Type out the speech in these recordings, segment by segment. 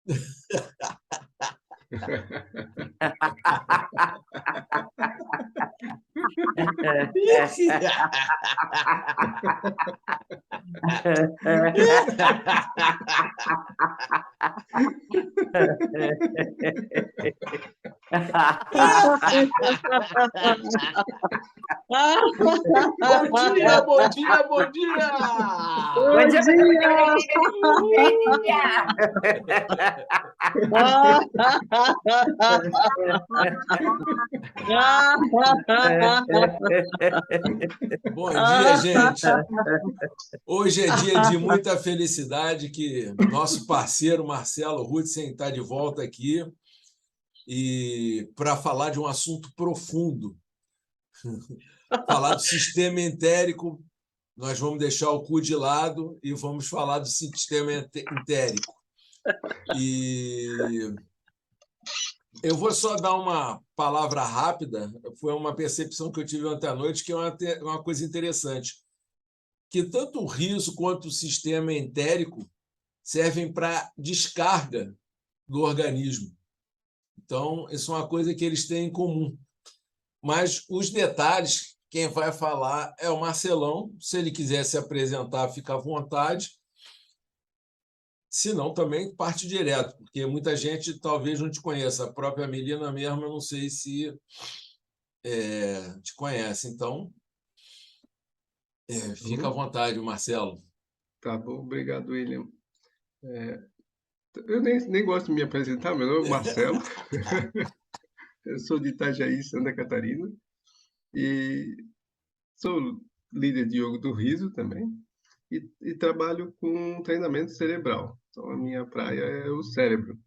Bom dia, bom dia, bom dia! Bom dia, bom dia, bom dia, bom dia, Bom dia, gente. Hoje é dia de muita felicidade que nosso parceiro Marcelo Rudsen está de volta aqui e para falar de um assunto profundo. Falar do sistema entérico, nós vamos deixar o cu de lado e vamos falar do sistema entérico. E eu vou só dar uma palavra rápida, foi uma percepção que eu tive ontem à noite, que é uma coisa interessante, que tanto o riso quanto o sistema entérico servem para descarga do organismo. Então, isso é uma coisa que eles têm em comum. Mas os detalhes, quem vai falar é o Marcelão. Se ele quiser se apresentar, fica à vontade. Se não, também parte direto, porque muita gente talvez não te conheça. A própria Melina mesmo, eu não sei se te conhece. Então, fica à vontade, Marcelo. Tá bom, obrigado, William. Eu nem gosto de me apresentar, meu nome é Marcelo. Eu sou de Itajaí, Santa Catarina, e sou líder de yoga do riso também, e trabalho com treinamento cerebral. Então, a minha praia é o cérebro.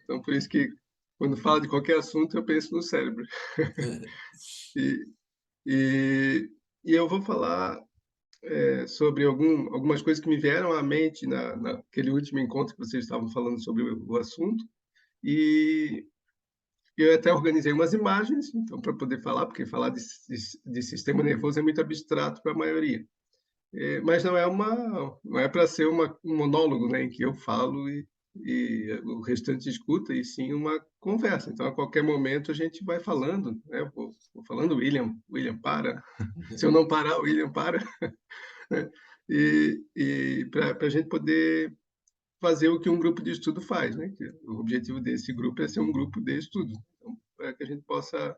Então, por isso que, quando falo de qualquer assunto, eu penso no cérebro. E eu vou falar sobre algumas coisas que me vieram à mente naquele último encontro que vocês estavam falando sobre o assunto. E eu até organizei umas imagens, então, para poder falar, porque falar de sistema nervoso é muito abstrato para a maioria. Mas não é para ser um monólogo, né, em que eu falo e o restante escuta, e sim uma conversa. Então, a qualquer momento, a gente vai falando, né? Vou falando, William, para. Se eu não parar, o William para. Né? E para a gente poder fazer o que um grupo de estudo faz, né? Que o objetivo desse grupo é ser um grupo de estudo, então, para que a gente possa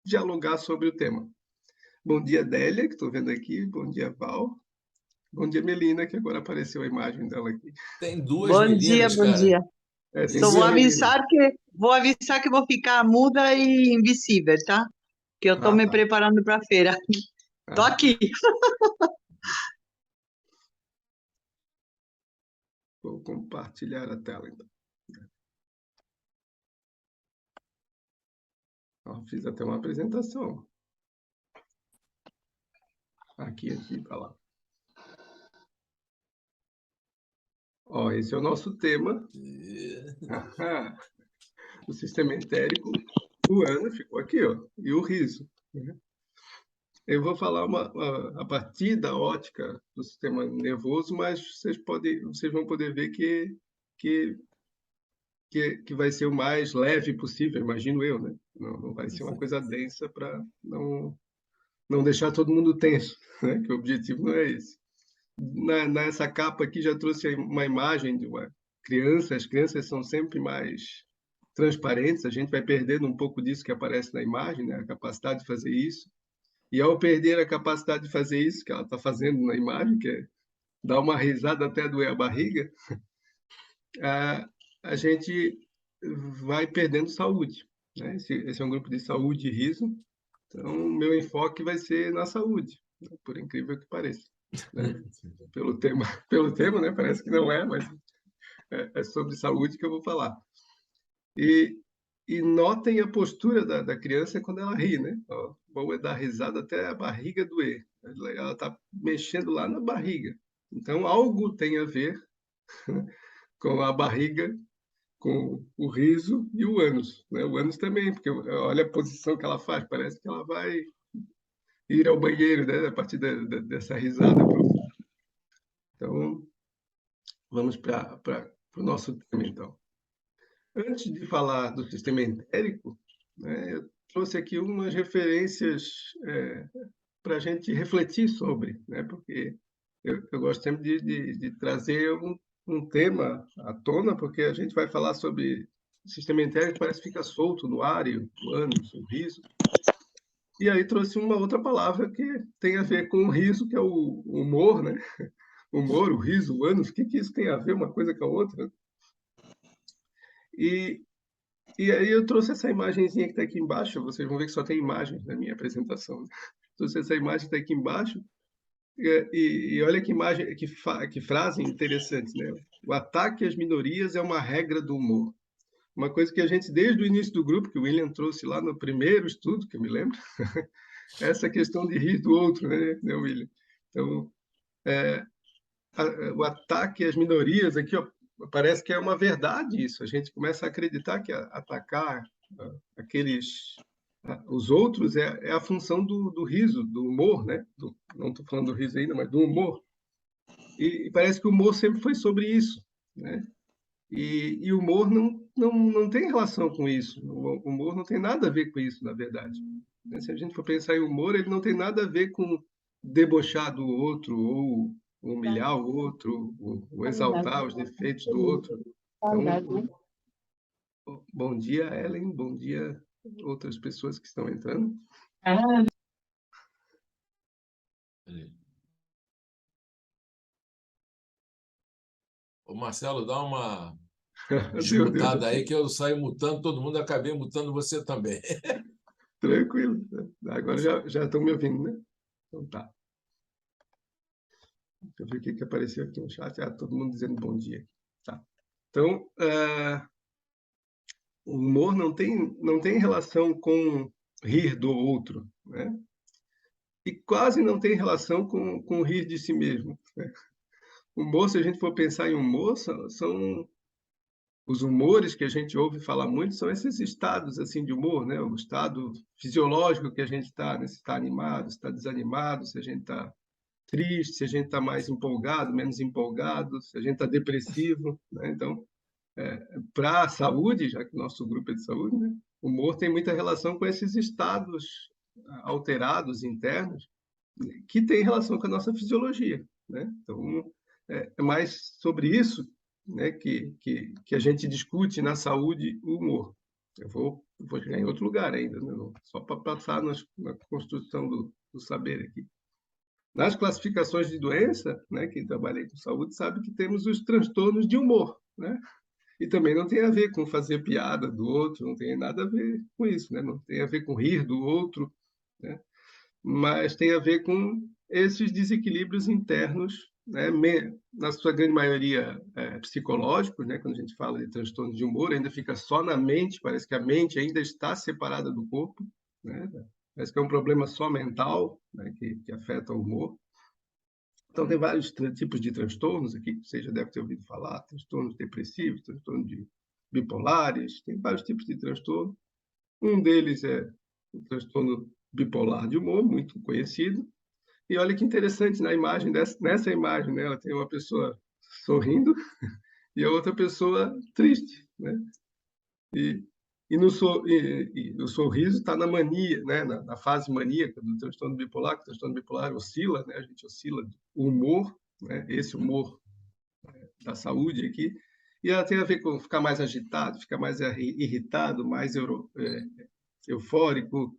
dialogar sobre o tema. Bom dia, Délia, que estou vendo aqui. Bom dia, Val. Bom dia, Melina, que agora apareceu a imagem dela aqui. Tem duas Bom dia, meninas, bom cara. dia. Tem Só duas meninas. vou avisar que vou ficar muda e invisível, tá? Que eu tô me Tá. preparando para a feira. Tô aqui. Vou compartilhar a tela, então. Fiz até uma apresentação. Aqui, para lá. Esse é o nosso tema. O sistema entérico. O Ana ficou aqui, e o riso. Eu vou falar a partir da ótica do sistema nervoso, mas vocês vão poder ver que vai ser o mais leve possível, imagino eu, né? Não vai ser uma coisa densa para não deixar todo mundo tenso, né? Que o objetivo não é esse. Nessa capa aqui já trouxe uma imagem de uma criança. As crianças são sempre mais transparentes, a gente vai perdendo um pouco disso que aparece na imagem, né? A capacidade de fazer isso. E ao perder a capacidade de fazer isso que ela está fazendo na imagem, que é dar uma risada até doer a barriga, a gente vai perdendo saúde, né? Esse é um grupo de saúde e riso, então o meu enfoque vai ser na saúde, por incrível que pareça, né? Pelo tema, né? Parece que não é, mas é sobre saúde que eu vou falar. E notem a postura da criança quando ela ri, né? Bom é dar risada até a barriga doer. Ela está mexendo lá na barriga. Então, algo tem a ver com a barriga, com o riso e o ânus, né? O ânus também, porque olha a posição que ela faz, parece que ela vai ir ao banheiro, né? A partir dessa risada profunda. Então, vamos para o nosso tema, então. Antes de falar do sistema entérico, né, eu trouxe aqui umas referências para a gente refletir sobre, né, porque eu gosto sempre de trazer um tema à tona, porque a gente vai falar sobre o sistema entérico, parece que fica solto no ar, e o ânus, o riso. E aí trouxe uma outra palavra que tem a ver com o riso, que é o humor, né? O humor, o riso, o ânus, o que isso tem a ver uma coisa com a outra? E aí eu trouxe essa imagenzinha que está aqui embaixo, vocês vão ver que só tem imagens na minha apresentação. Trouxe essa imagem que está aqui embaixo, e olha que imagem, que frase interessante, né? O ataque às minorias é uma regra do humor. Uma coisa que a gente, desde o início do grupo, que o William trouxe lá no primeiro estudo, que eu me lembro, essa questão de rir do outro, né, William? Então, o ataque às minorias aqui, ó, parece que é uma verdade isso. A gente começa a acreditar que atacar os outros é a função do riso, do humor, né? Não estou falando do riso ainda, mas do humor. E parece que o humor sempre foi sobre isso, né? E o humor não tem relação com isso. O humor não tem nada a ver com isso, na verdade. Se a gente for pensar em humor, ele não tem nada a ver com debochar do outro ou humilhar o outro, ou exaltar os defeitos do outro. Então, bom dia, Ellen. Bom dia, outras pessoas que estão entrando. Ô, Marcelo, dá uma Deus. desmutada aí, que eu saio mutando todo mundo, acabei mutando você também. Tranquilo. Agora já estão me ouvindo, né? Então tá. Deixa eu ver o que apareceu aqui no chat. Todo mundo dizendo bom dia. Tá. Então, o humor não tem relação com rir do outro, né? E quase não tem relação com rir de si mesmo, né? O humor, se a gente for pensar em humor, são os humores que a gente ouve falar muito, são esses estados assim de humor, né? O estado fisiológico que a gente está, né? Se está animado, se está desanimado, se a gente está triste, se a gente está mais empolgado, menos empolgado, se a gente está depressivo, né? Então, para a saúde, já que o nosso grupo é de saúde, né? O humor tem muita relação com esses estados alterados internos que tem relação com a nossa fisiologia, né? Então, é mais sobre isso, né, que a gente discute na saúde o humor. Eu vou chegar em outro lugar ainda, né? Só para passar na construção do saber aqui. Nas classificações de doença, né, quem trabalha com saúde sabe que temos os transtornos de humor, né? E também não tem a ver com fazer piada do outro, não tem nada a ver com isso, né? Não tem a ver com rir do outro, né? Mas tem a ver com esses desequilíbrios internos, né? Na sua grande maioria psicológicos, né? Quando a gente fala de transtorno de humor, ainda fica só na mente, parece que a mente ainda está separada do corpo, né? Parece que é um problema só mental, né? que afeta o humor. Então, tem vários tipos de transtornos aqui, que você já deve ter ouvido falar, transtornos depressivos, transtornos bipolares, tem vários tipos de transtorno. Um deles é o transtorno bipolar de humor, muito conhecido. E olha que interessante, na imagem nessa imagem, né, ela tem uma pessoa sorrindo e a outra pessoa triste, né? E o sorriso está na mania, né? Na fase maníaca do transtorno bipolar, que o transtorno bipolar oscila, né? A gente oscila o humor, né? Esse humor da saúde aqui, e ela tem a ver com ficar mais agitado, ficar mais irritado, mais eufórico,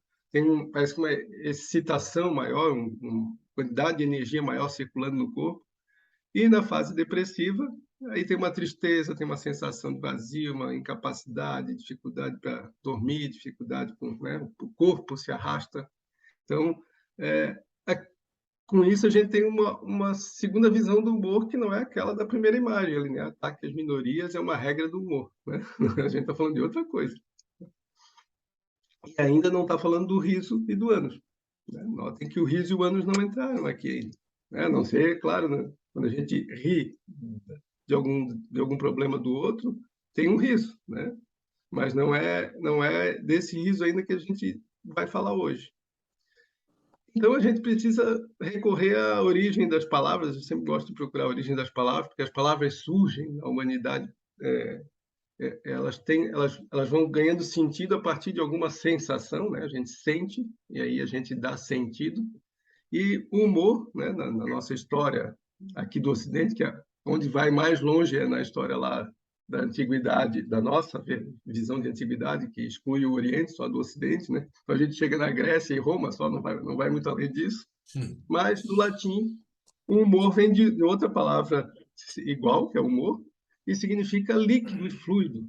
parece que uma excitação maior, uma quantidade de energia maior circulando no corpo. E na fase depressiva, aí tem uma tristeza, tem uma sensação de vazio, uma incapacidade, dificuldade para dormir, dificuldade com, né, o corpo se arrasta. Então, com isso a gente tem uma segunda visão do humor que não é aquela da primeira imagem, ali, né? Ataque às minorias é uma regra do humor, né? A gente está falando de outra coisa. E ainda não está falando do riso e do ânus, né? Notem que o riso e o ânus não entraram aqui ainda, né? A não ser, claro, né? Quando a gente ri de algum problema do outro, tem um riso, né? Mas não é desse riso ainda que a gente vai falar hoje. Então a gente precisa recorrer à origem das palavras. Eu sempre gosto de procurar a origem das palavras, porque as palavras surgem na humanidade elas vão ganhando sentido a partir de alguma sensação, né? A gente sente, e aí a gente dá sentido. E o humor, né, na nossa história aqui do Ocidente, que é onde vai mais longe é na história lá da antiguidade, da nossa visão de antiguidade, que exclui o Oriente, só do Ocidente, né? Então a gente chega na Grécia e Roma, só não vai muito além disso. Mas no latim, o humor vem de outra palavra igual, que é humor, e significa líquido e fluido.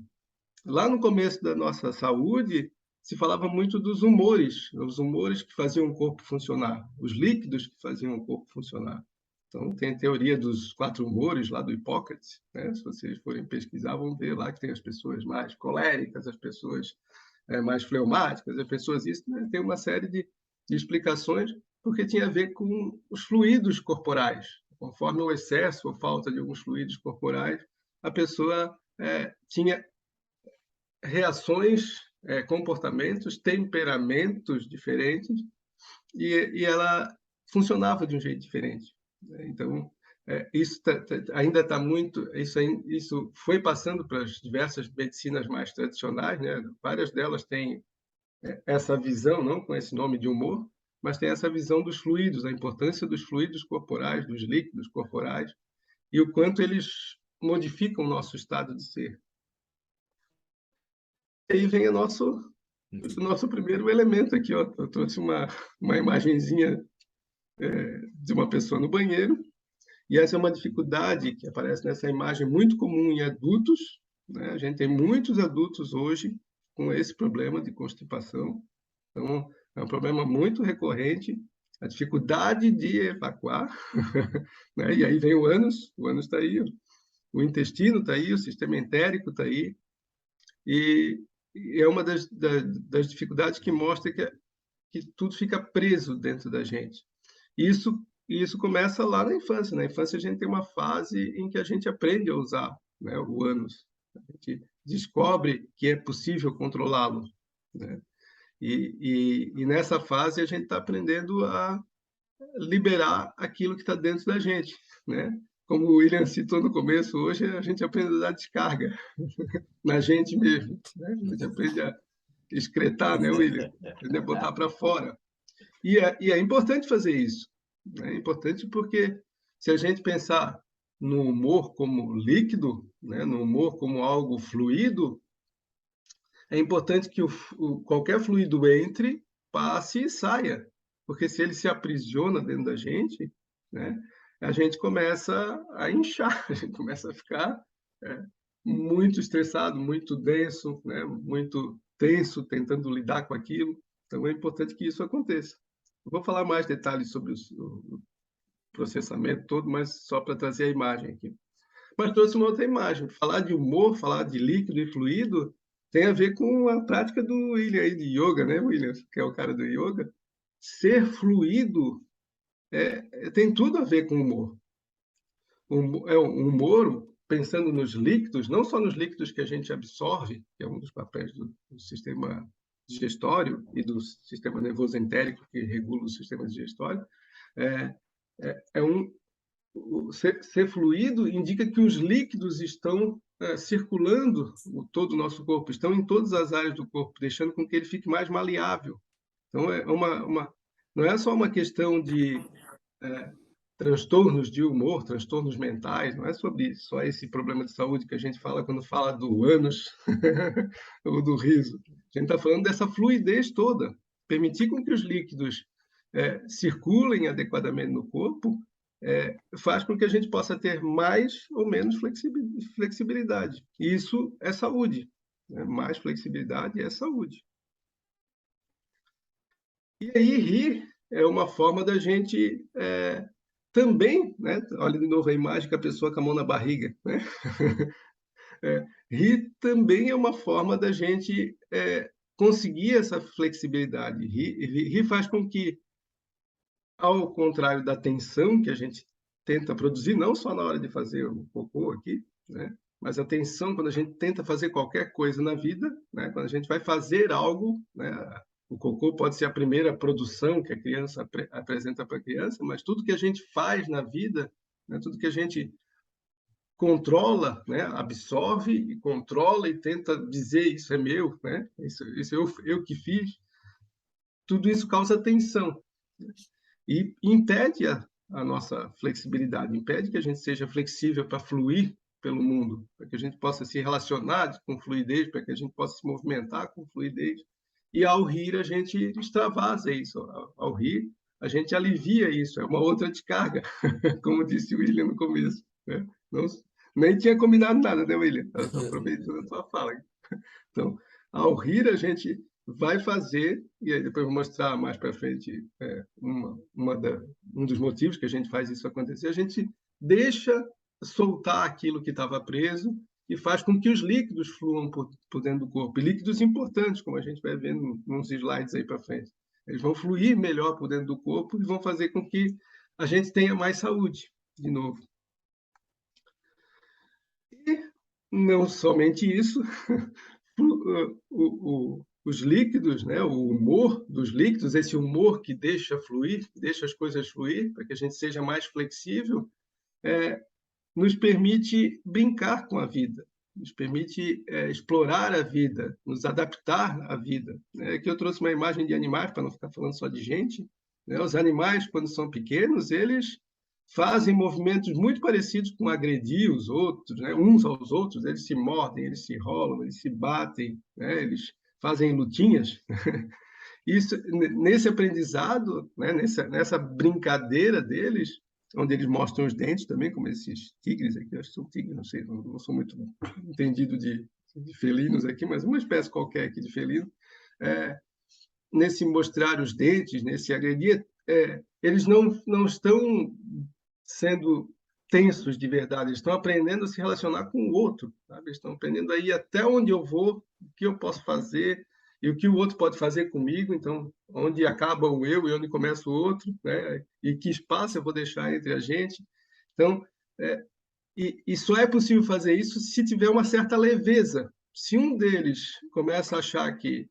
Lá no começo da nossa saúde, se falava muito dos humores, os humores que faziam o corpo funcionar, os líquidos que faziam o corpo funcionar. Então, tem a teoria dos 4 humores, lá do Hipócrates, né? Se vocês forem pesquisar, vão ver lá que tem as pessoas mais coléricas, as pessoas mais fleumáticas, as pessoas... Isso, né? Tem uma série de explicações, porque tinha a ver com os fluidos corporais. Conforme o excesso ou falta de alguns fluidos corporais, a pessoa tinha reações, comportamentos, temperamentos diferentes, e ela funcionava de um jeito diferente. Então, isso ainda está muito... Isso foi passando para as diversas medicinas mais tradicionais, né? Várias delas têm essa visão, não com esse nome de humor, mas tem essa visão dos fluidos, a importância dos fluidos corporais, dos líquidos corporais, e o quanto eles modificam o nosso estado de ser. E aí vem o nosso primeiro elemento aqui, ó. Eu trouxe uma imagenzinha de uma pessoa no banheiro, e essa é uma dificuldade que aparece nessa imagem muito comum em adultos, né? A gente tem muitos adultos hoje com esse problema de constipação. Então, é um problema muito recorrente, a dificuldade de evacuar, né? E aí vem o ânus está aí, o intestino está aí, o sistema entérico está aí, e é uma das dificuldades que mostra que tudo fica preso dentro da gente. Isso começa lá na infância. Na infância, a gente tem uma fase em que a gente aprende a usar, né, o ânus. A gente descobre que é possível controlá-lo, né? E nessa fase, a gente está aprendendo a liberar aquilo que está dentro da gente, né? Como o William citou no começo, hoje a gente aprende a dar descarga na gente mesmo, né? A gente aprende a excretar, né, William? Aprender a botar para fora. E é importante fazer isso. É importante porque se a gente pensar no humor como líquido, né, no humor como algo fluido, é importante que qualquer fluido entre, passe e saia. Porque se ele se aprisiona dentro da gente, né, a gente começa a inchar, a gente começa a ficar muito estressado, muito denso, né, muito tenso, tentando lidar com aquilo. Então, é importante que isso aconteça. Eu vou falar mais detalhes sobre o processamento todo, mas só para trazer a imagem aqui. Mas trouxe uma outra imagem. Falar de humor, falar de líquido e fluido, tem a ver com a prática do William aí de yoga, né, William? Que é o cara do yoga. Ser fluido tem tudo a ver com humor. O humor, pensando nos líquidos, não só nos líquidos que a gente absorve, que é um dos papéis do sistema digestório e do sistema nervoso entérico, que regula o sistema digestório, ser fluido indica que os líquidos estão circulando todo o nosso corpo, estão em todas as áreas do corpo, deixando com que ele fique mais maleável. Então, não é só uma questão de transtornos de humor, transtornos mentais, não é sobre só esse problema de saúde que a gente fala quando fala do ânus ou do riso. A gente está falando dessa fluidez toda, permitir com que os líquidos circulem adequadamente no corpo, faz com que a gente possa ter mais ou menos flexibilidade. E isso é saúde. Né? Mais flexibilidade é saúde. E aí, rir é uma forma da gente também, né? Olha de novo a imagem com a pessoa com a mão na barriga. Né? Rir também é uma forma da gente conseguir essa flexibilidade. Rir faz com que, ao contrário da tensão que a gente tenta produzir, não só na hora de fazer o cocô aqui, né? Mas a tensão quando a gente tenta fazer qualquer coisa na vida, né? Quando a gente vai fazer algo, né? O cocô pode ser a primeira produção que a criança apresenta para a criança, mas tudo que a gente faz na vida, né? Tudo que a gente controla, né? Absorve e controla e tenta dizer isso é meu, né? Isso eu que fiz. Tudo isso causa tensão, né? E impede a nossa flexibilidade, impede que a gente seja flexível para fluir pelo mundo, para que a gente possa se relacionar com fluidez, para que a gente possa se movimentar com fluidez. E ao rir, a gente extravasa isso. Ao rir, a gente alivia isso, é uma outra descarga, como disse o William no começo, né? Não, nem tinha combinado nada, né, William? Estou aproveitando a tua fala. Então, ao rir, a gente vai fazer, e aí depois vou mostrar mais para frente um dos motivos que a gente faz isso acontecer, a gente deixa soltar aquilo que estava preso e faz com que os líquidos fluam por dentro do corpo. E líquidos importantes, como a gente vai ver nos slides aí para frente. Eles vão fluir melhor por dentro do corpo e vão fazer com que a gente tenha mais saúde, de novo. E não somente isso, os líquidos, né? O humor dos líquidos, esse humor que deixa fluir, que deixa as coisas fluir, para que a gente seja mais flexível, nos permite brincar com a vida, nos permite explorar a vida, nos adaptar à vida. Aqui eu trouxe uma imagem de animais, para não ficar falando só de gente, né? Os animais, quando são pequenos, eles fazem movimentos muito parecidos com agredir os outros, né? Uns aos outros, eles se mordem, eles se rolam, eles se batem, né? Eles fazem lutinhas. Isso, nesse aprendizado, né? nessa brincadeira deles, onde eles mostram os dentes também, como esses tigres aqui, acho que são tigres, não sei, não sou muito entendido de felinos aqui, mas uma espécie qualquer aqui de felino, nesse mostrar os dentes, nesse agredir, eles não estão sendo tensos de verdade, eles estão aprendendo a se relacionar com o outro, sabe? Eles estão aprendendo a ir até onde eu vou, o que eu posso fazer e o que o outro pode fazer comigo, então, onde acaba o eu e onde começa o outro, né? E que espaço eu vou deixar entre a gente. Então, e só é possível fazer isso se tiver uma certa leveza. Se um deles começa a achar que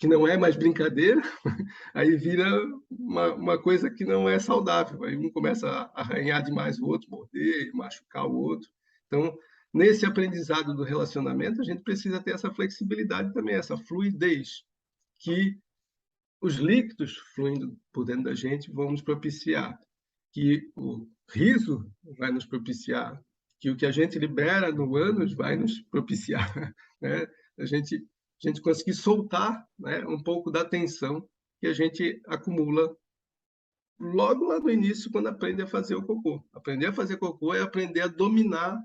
não é mais brincadeira, aí vira uma coisa que não é saudável. Aí um começa a arranhar demais o outro, morder, machucar o outro. Então, nesse aprendizado do relacionamento, a gente precisa ter essa flexibilidade também, essa fluidez, que os líquidos fluindo por dentro da gente vão nos propiciar, que o riso vai nos propiciar, que o que a gente libera no ânus vai nos propiciar, né? A gente conseguir soltar, né, um pouco da tensão que a gente acumula logo lá no início, quando aprende a fazer o cocô. Aprender a fazer cocô é aprender a dominar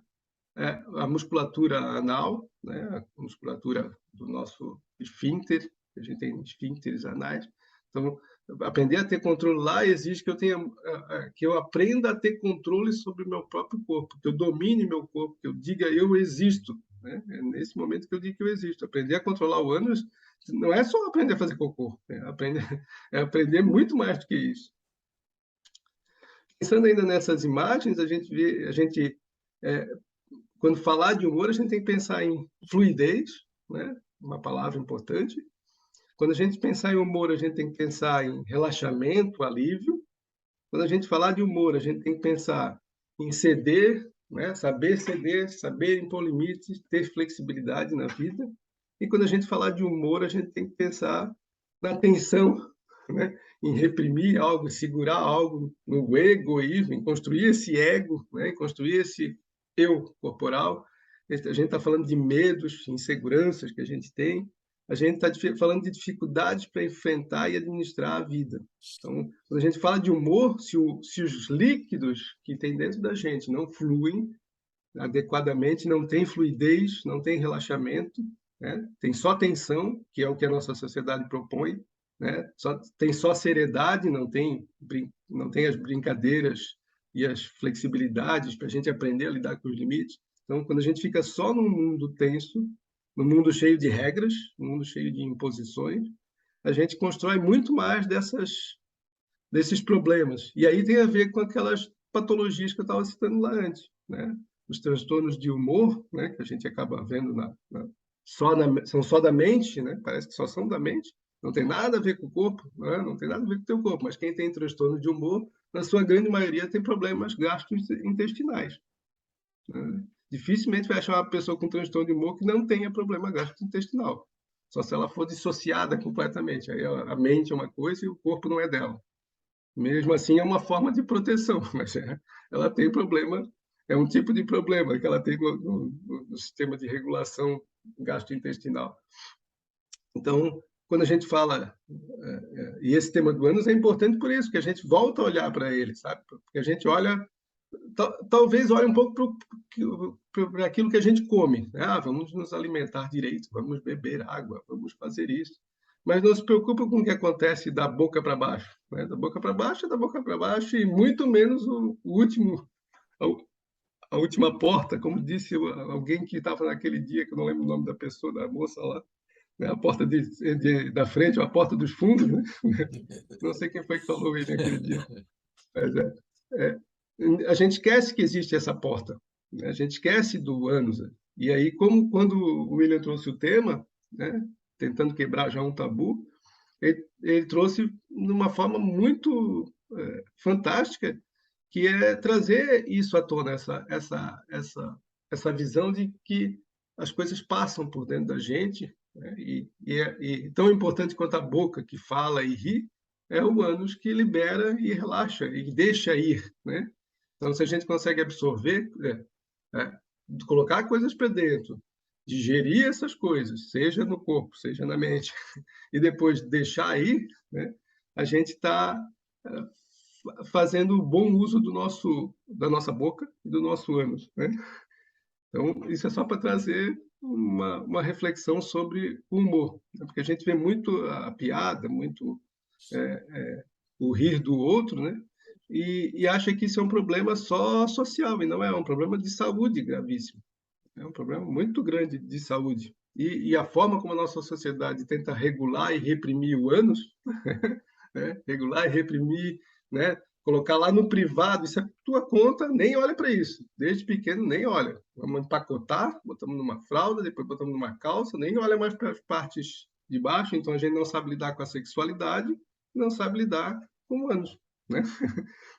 a musculatura anal, né, a musculatura do nosso esfíncter, a gente tem esfíncteres anais. Então, aprender a ter controle lá exige que eu aprenda a ter controle sobre o meu próprio corpo, que eu domine meu corpo, que eu diga eu existo, né? É nesse momento que eu digo que eu existo. Aprender a controlar o ânus não é só aprender a fazer cocô, é aprender muito mais do que isso. Pensando ainda nessas imagens, a gente quando falar de humor, a gente tem que pensar em fluidez, né? Uma palavra importante. Quando a gente pensar em humor, a gente tem que pensar em relaxamento, alívio. Quando a gente falar de humor, a gente tem que pensar em ceder, né? Saber impor limites, ter flexibilidade na vida. E quando a gente falar de humor, a gente tem que pensar na tensão, né? Em reprimir algo, segurar algo, no egoísmo, em construir esse ego, né? Em construir esse eu corporal. A gente está falando de medos, inseguranças que a gente tem. A gente está falando de dificuldades para enfrentar e administrar a vida. Então, quando a gente fala de humor, se os líquidos que tem dentro da gente não fluem adequadamente, não tem fluidez, não tem relaxamento, né? Tem só tensão, que é o que a nossa sociedade propõe, né? Tem só seriedade, não tem as brincadeiras e as flexibilidades para a gente aprender a lidar com os limites. Então, quando a gente fica só num mundo tenso, num mundo cheio de regras, num mundo cheio de imposições, a gente constrói muito mais desses problemas. E aí tem a ver com aquelas patologias que eu estava citando lá antes, né? Os transtornos de humor, né, que a gente acaba vendo são só da mente, né? Parece que só são da mente, não tem nada a ver com o corpo, né? Não tem nada a ver com o teu corpo, mas quem tem transtorno de humor, na sua grande maioria, tem problemas gastrointestinais. né? Dificilmente vai achar uma pessoa com transtorno de humor que não tenha problema gastrointestinal. Só se ela for dissociada completamente. Aí a mente é uma coisa e o corpo não é dela. Mesmo assim, é uma forma de proteção, mas ela tem problema, é um tipo de problema que ela tem no sistema de regulação gastrointestinal. Então, quando a gente fala, e esse tema do ânus é importante por isso, que a gente volta a olhar para ele, sabe? Porque a gente olha, talvez olhe um pouco para aquilo que a gente come, né? Ah, vamos nos alimentar direito, vamos beber água, vamos fazer isso. Mas não se preocupa com o que acontece da boca para baixo, né? Da boca para baixo é da boca para baixo, e muito menos o último, a última porta, como disse alguém que estava naquele dia, que eu não lembro o nome da pessoa, da moça lá, né? A porta da frente, ou a porta dos fundos, né? Não sei quem foi que falou aí naquele dia. Mas é, a gente esquece que existe essa porta, né? A gente esquece do ânus. E aí, como quando o William trouxe o tema, né? Tentando quebrar já um tabu, ele trouxe de uma forma muito fantástica, que é trazer isso à tona, essa visão de que as coisas passam por dentro da gente, né? E tão importante quanto a boca que fala e ri, é o ânus que libera e relaxa e deixa ir, né? Então, se a gente consegue absorver, colocar coisas para dentro, digerir essas coisas, seja no corpo, seja na mente, e depois deixar ir, né? A gente está fazendo bom uso da nossa boca e do nosso ânus, né? Então, isso é só para trazer uma reflexão sobre o humor, né? Porque a gente vê muito a piada, muito o rir do outro, né? E acha que isso é um problema só social, e não é um problema de saúde gravíssimo. É um problema muito grande de saúde. E a forma como a nossa sociedade tenta regular e reprimir o ânus, né? Regular e reprimir, né? Colocar lá no privado, isso é tua conta, nem olha para isso. Desde pequeno, nem olha. Vamos empacotar, botamos numa fralda, depois botamos numa calça, nem olha mais para as partes de baixo, então a gente não sabe lidar com a sexualidade, não sabe lidar com o ânus, né?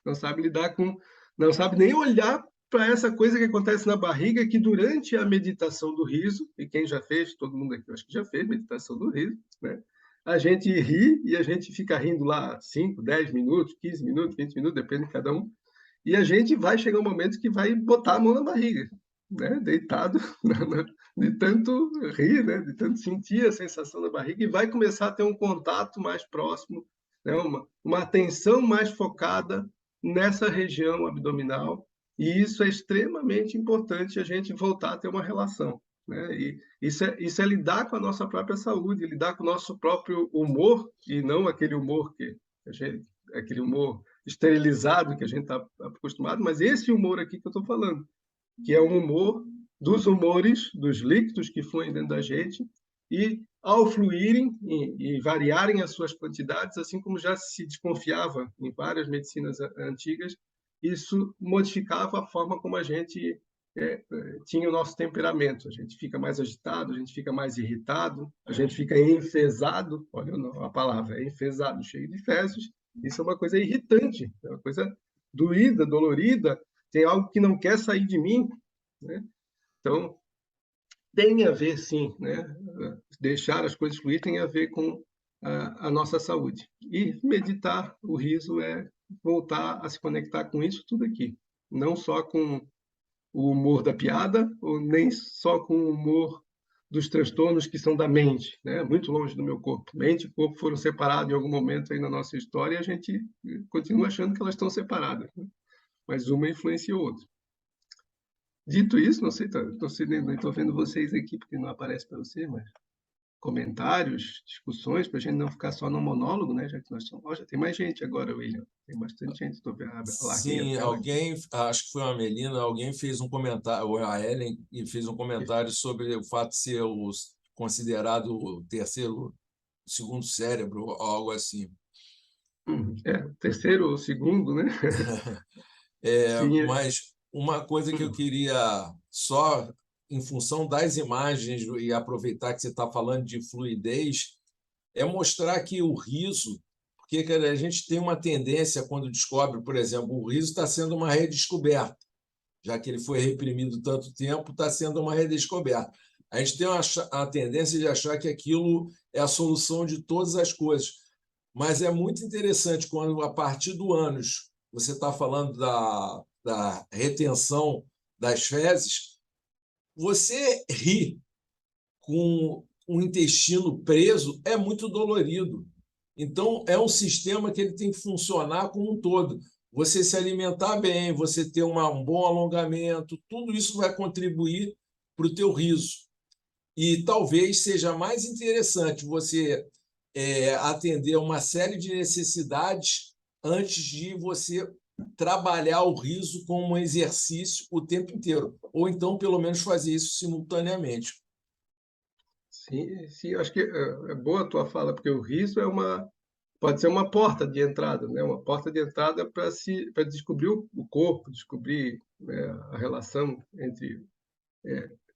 Não sabe lidar com, não sabe nem olhar para essa coisa que acontece na barriga, que durante a meditação do riso, e quem já fez, todo mundo aqui, eu acho que já fez meditação do riso, né? A gente ri e a gente fica rindo lá 5, 10 minutos, 15 minutos, 20 minutos, depende de cada um, e a gente vai chegar um momento que vai botar a mão na barriga, né? Deitado, de tanto rir, né? De tanto sentir a sensação da barriga, e vai começar a ter um contato mais próximo, né? Uma atenção mais focada nessa região abdominal, e isso é extremamente importante, a gente voltar a ter uma relação, né? E isso é lidar com a nossa própria saúde, lidar com o nosso próprio humor, e não aquele humor aquele humor esterilizado que a gente está acostumado, mas esse humor aqui que eu estou falando, que é um humor dos humores, dos líquidos que fluem dentro da gente, e ao fluírem e variarem as suas quantidades, assim como já se desconfiava em várias medicinas antigas, isso modificava a forma como a gente tinha o nosso temperamento. A gente fica mais agitado, a gente fica mais irritado, a gente fica enfesado, olha a palavra, enfesado, cheio de fezes. Isso é uma coisa irritante, é uma coisa doída, dolorida, tem algo que não quer sair de mim, né? Então, tem a ver, sim, né? Deixar as coisas fluir tem a ver com a nossa saúde. E meditar, o riso, é voltar a se conectar com isso tudo aqui. Não só com o humor da piada, ou nem só com o humor dos transtornos que são da mente, né? Muito longe do meu corpo. Mente e corpo foram separados em algum momento aí na nossa história, e a gente continua achando que elas estão separadas, né? Mas uma influencia o outro. Dito isso, não sei, nem estou vendo vocês aqui porque não aparece para você, mas comentários, discussões, para a gente não ficar só no monólogo, né? Já que nós somos. Já tem mais gente agora, William. Tem bastante gente. Estou vendo, larguei a Sim, tela aqui. alguém, acho que foi a Melina, alguém fez um comentário, ou a Ellen, e fez um comentário sobre o fato de ser considerado o segundo cérebro, ou algo assim. Terceiro ou segundo, né? Sim, Mas uma coisa que eu queria, só em função das imagens, e aproveitar que você está falando de fluidez, é mostrar que o riso, porque cara, a gente tem uma tendência, quando descobre, por exemplo, o riso está sendo uma redescoberta. já que ele foi reprimido tanto tempo, está sendo uma redescoberta. A gente tem a tendência de achar que aquilo é a solução de todas as coisas, mas é muito interessante quando, a partir do ânus, você está falando da retenção das fezes, você ri com o intestino preso é muito dolorido. Então, é um sistema que ele tem que funcionar como um todo. Você se alimentar bem, você ter um bom alongamento, tudo isso vai contribuir para o teu riso. E talvez seja mais interessante você atender uma série de necessidades antes de você trabalhar o riso como um exercício o tempo inteiro, ou então, pelo menos, fazer isso simultaneamente. Sim, sim, acho que é boa a tua fala, porque o riso pode ser uma porta de entrada, né? Uma porta de entrada para descobrir o corpo, descobrir, né, a relação entre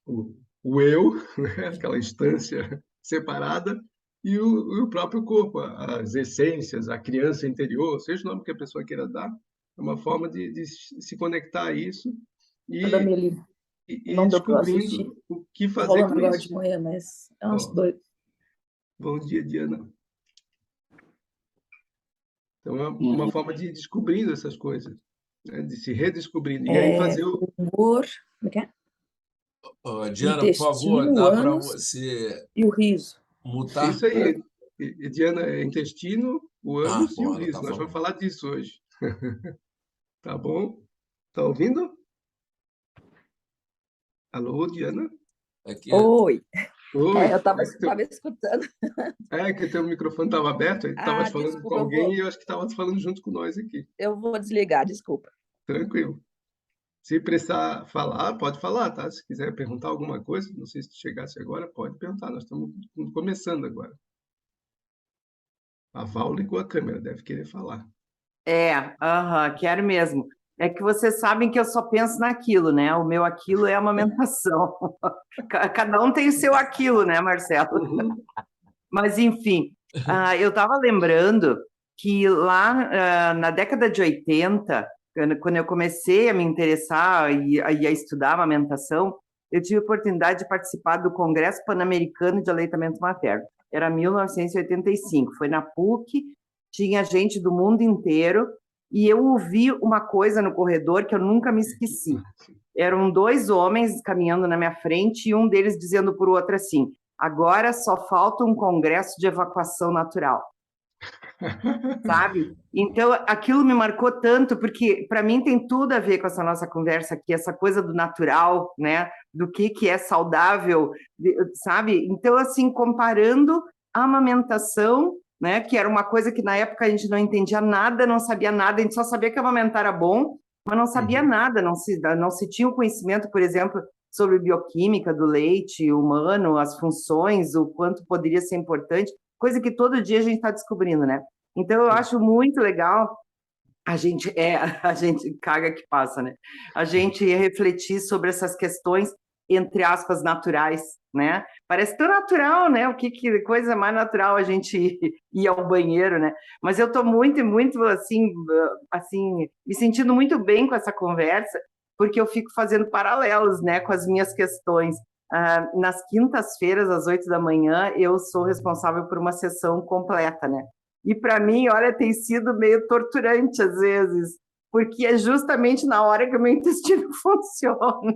o, o eu, né? Aquela instância separada, e o próprio corpo, as essências, a criança interior, seja o nome que a pessoa queira dar, é uma forma de se conectar a isso Da e, Meli. e Não deu para eu assistir. descobrindo o que Tá fazer rolando com agora isso. de manhã, mas é uns Ó, dois. bom dia, Diana. Então, é uma forma de ir descobrindo essas coisas, né? De se redescobrindo. E aí fazer o. Humor, como é que é? Diana, por favor, Intestino, o dá para ânus você e o riso. mutar? Isso aí. Diana, é intestino, o ânus e o Bom, ela riso. está Nós vamos falando. falar disso hoje. Tá bom? Tá ouvindo? Alô, Diana? Aqui, Oi. Oi. Eu estava É que teu, escutando. que teu microfone estava aberto, aí tu estavas falando com Desculpa, alguém e eu acho que estavas falando junto com nós aqui. eu vou desligar, desculpa. Tranquilo. Se precisar falar, pode falar, tá? Se quiser perguntar alguma coisa, não sei se tu chegasse agora, pode perguntar. Nós estamos começando agora. A Val ligou a câmera, deve querer falar. Quero mesmo. É que vocês sabem que eu só penso naquilo, né? O meu aquilo é a amamentação. Cada um tem o seu aquilo, né, Marcelo? Uhum. Mas, enfim, eu estava lembrando que lá na década de 80, quando eu comecei a me interessar e a estudar amamentação, eu tive a oportunidade de participar do Congresso Pan-Americano de Aleitamento Materno. Era 1985, foi na PUC, tinha gente do mundo inteiro, e eu ouvi uma coisa no corredor que eu nunca me esqueci. Eram dois homens caminhando na minha frente e um deles dizendo para o outro assim: agora só falta um congresso de evacuação natural. Sabe? Então, aquilo me marcou tanto, porque para mim tem tudo a ver com essa nossa conversa aqui, essa coisa do natural, né? Do que é saudável, sabe? Então, assim, comparando a amamentação, né? Que era uma coisa que na época a gente não entendia nada, não sabia nada, a gente só sabia que amamentar era bom, mas não sabia nada, não se tinha o conhecimento, por exemplo, sobre bioquímica do leite humano, as funções, o quanto poderia ser importante, coisa que todo dia a gente está descobrindo, né? Então, eu acho muito legal a gente caga que passa, né? A gente refletir sobre essas questões, entre aspas, naturais, né? Parece tão natural, né? Que coisa mais natural a gente ir ao banheiro, né? Mas eu estou muito, muito, assim, me sentindo muito bem com essa conversa, porque eu fico fazendo paralelos, né, com as minhas questões. Nas quintas-feiras, às 8 da manhã, eu sou responsável por uma sessão completa, né? E para mim, olha, tem sido meio torturante às vezes, porque é justamente na hora que o meu intestino funciona.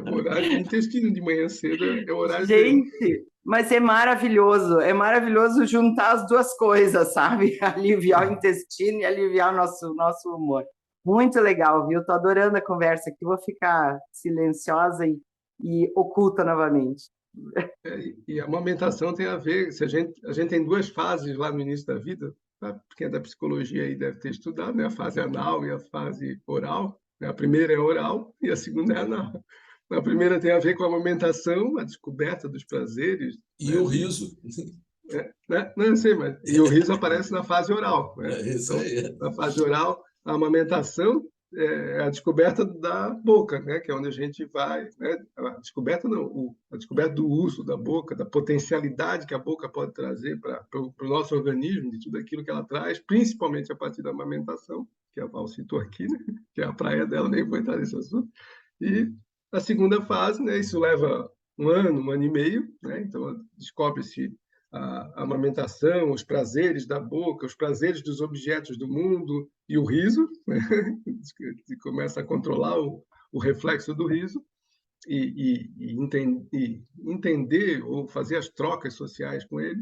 O horário do intestino de manhã cedo é o horário dele. Gente, mas é maravilhoso juntar as duas coisas, sabe? Aliviar o intestino e aliviar o nosso humor. Muito legal, viu? Tô adorando a conversa aqui, vou ficar silenciosa e oculta novamente. E a amamentação tem a ver, se a gente tem duas fases lá no início da vida, tá? Quem é da psicologia aí deve ter estudado, né? A fase anal e a fase oral, né? A primeira é oral e a segunda é anal. A primeira tem a ver com a amamentação, a descoberta dos prazeres. E né? o riso. Né? Não sei, mas e o riso aparece na fase oral. Né? É isso Então, aí. na fase oral, a amamentação é a descoberta da boca, né? Que é onde a gente vai. Né? A descoberta não, a descoberta do uso da boca, da potencialidade que a boca pode trazer para o nosso organismo, de tudo aquilo que ela traz, principalmente a partir da amamentação. que a Val citou aqui, né? Que é a praia dela, nem vou entrar nesse assunto. E a segunda fase, né? Isso leva um ano e meio, né? Então descobre-se a amamentação, os prazeres da boca, os prazeres dos objetos do mundo e o riso, né? Começa a controlar o reflexo do riso e entender ou fazer as trocas sociais com ele.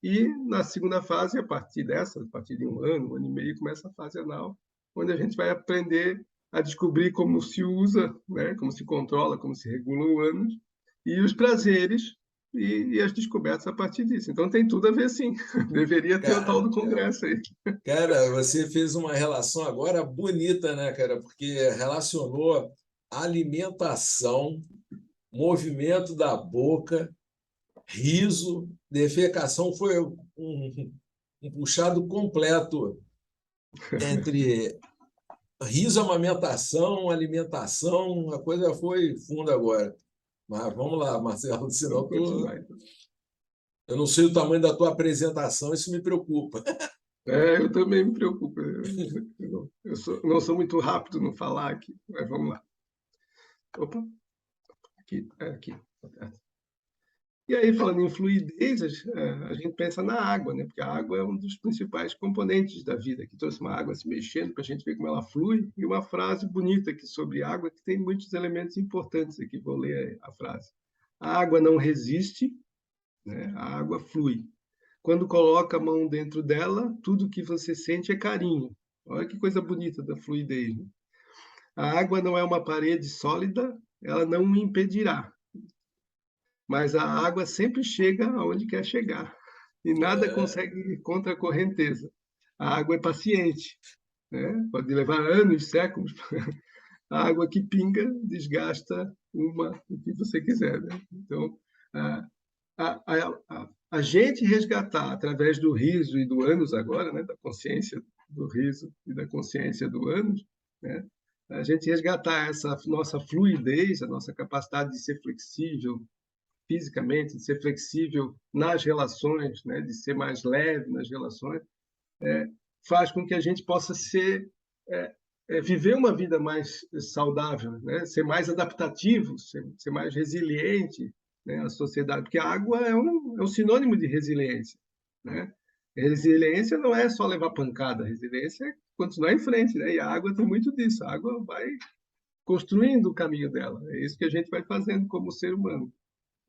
E na segunda fase, a partir de um ano e meio, começa a fase anal, onde a gente vai aprender a descobrir como se usa, né? Como se controla, como se regula o ânus, e os prazeres e as descobertas a partir disso. Então tem tudo a ver, sim. Deveria ter o tal do congresso aí. Cara, você fez uma relação agora bonita, né, cara? Porque relacionou alimentação, movimento da boca, riso, defecação, foi um puxado completo entre riso, amamentação, alimentação, a coisa foi funda agora. Mas vamos lá, Marcelo, senão eu não sei o tamanho da tua apresentação, isso me preocupa. Eu também me preocupo. Não sou muito rápido no falar aqui, mas vamos lá. Opa, aqui. E aí, falando em fluidez, a gente pensa na água, né? Porque a água é um dos principais componentes da vida, que trouxe uma água se mexendo para a gente ver como ela flui, e uma frase bonita aqui sobre água, que tem muitos elementos importantes aqui, vou ler a frase. A água não resiste, né? A água flui. Quando coloca a mão dentro dela, tudo que você sente é carinho. Olha que coisa bonita da fluidez, né? A água não é uma parede sólida, ela não o impedirá. Mas a água sempre chega aonde quer chegar. E nada consegue ir contra a correnteza. A água é paciente, né? Pode levar anos, séculos. A água que pinga desgasta o que você quiser, né? Então, a gente resgatar através do riso e do ânus agora, né? Da consciência do riso e da consciência do ânus, né? A gente resgatar essa nossa fluidez, a nossa capacidade de ser flexível fisicamente, de ser flexível nas relações, né? De ser mais leve nas relações, faz com que a gente possa viver uma vida mais saudável, né? Ser mais adaptativo, ser mais resiliente, né? À sociedade, porque a água é um sinônimo de resiliência, né? Resiliência não é só levar pancada, resiliência é continuar em frente, né? E a água tem muito disso, a água vai construindo o caminho dela, é isso que a gente vai fazendo como ser humano.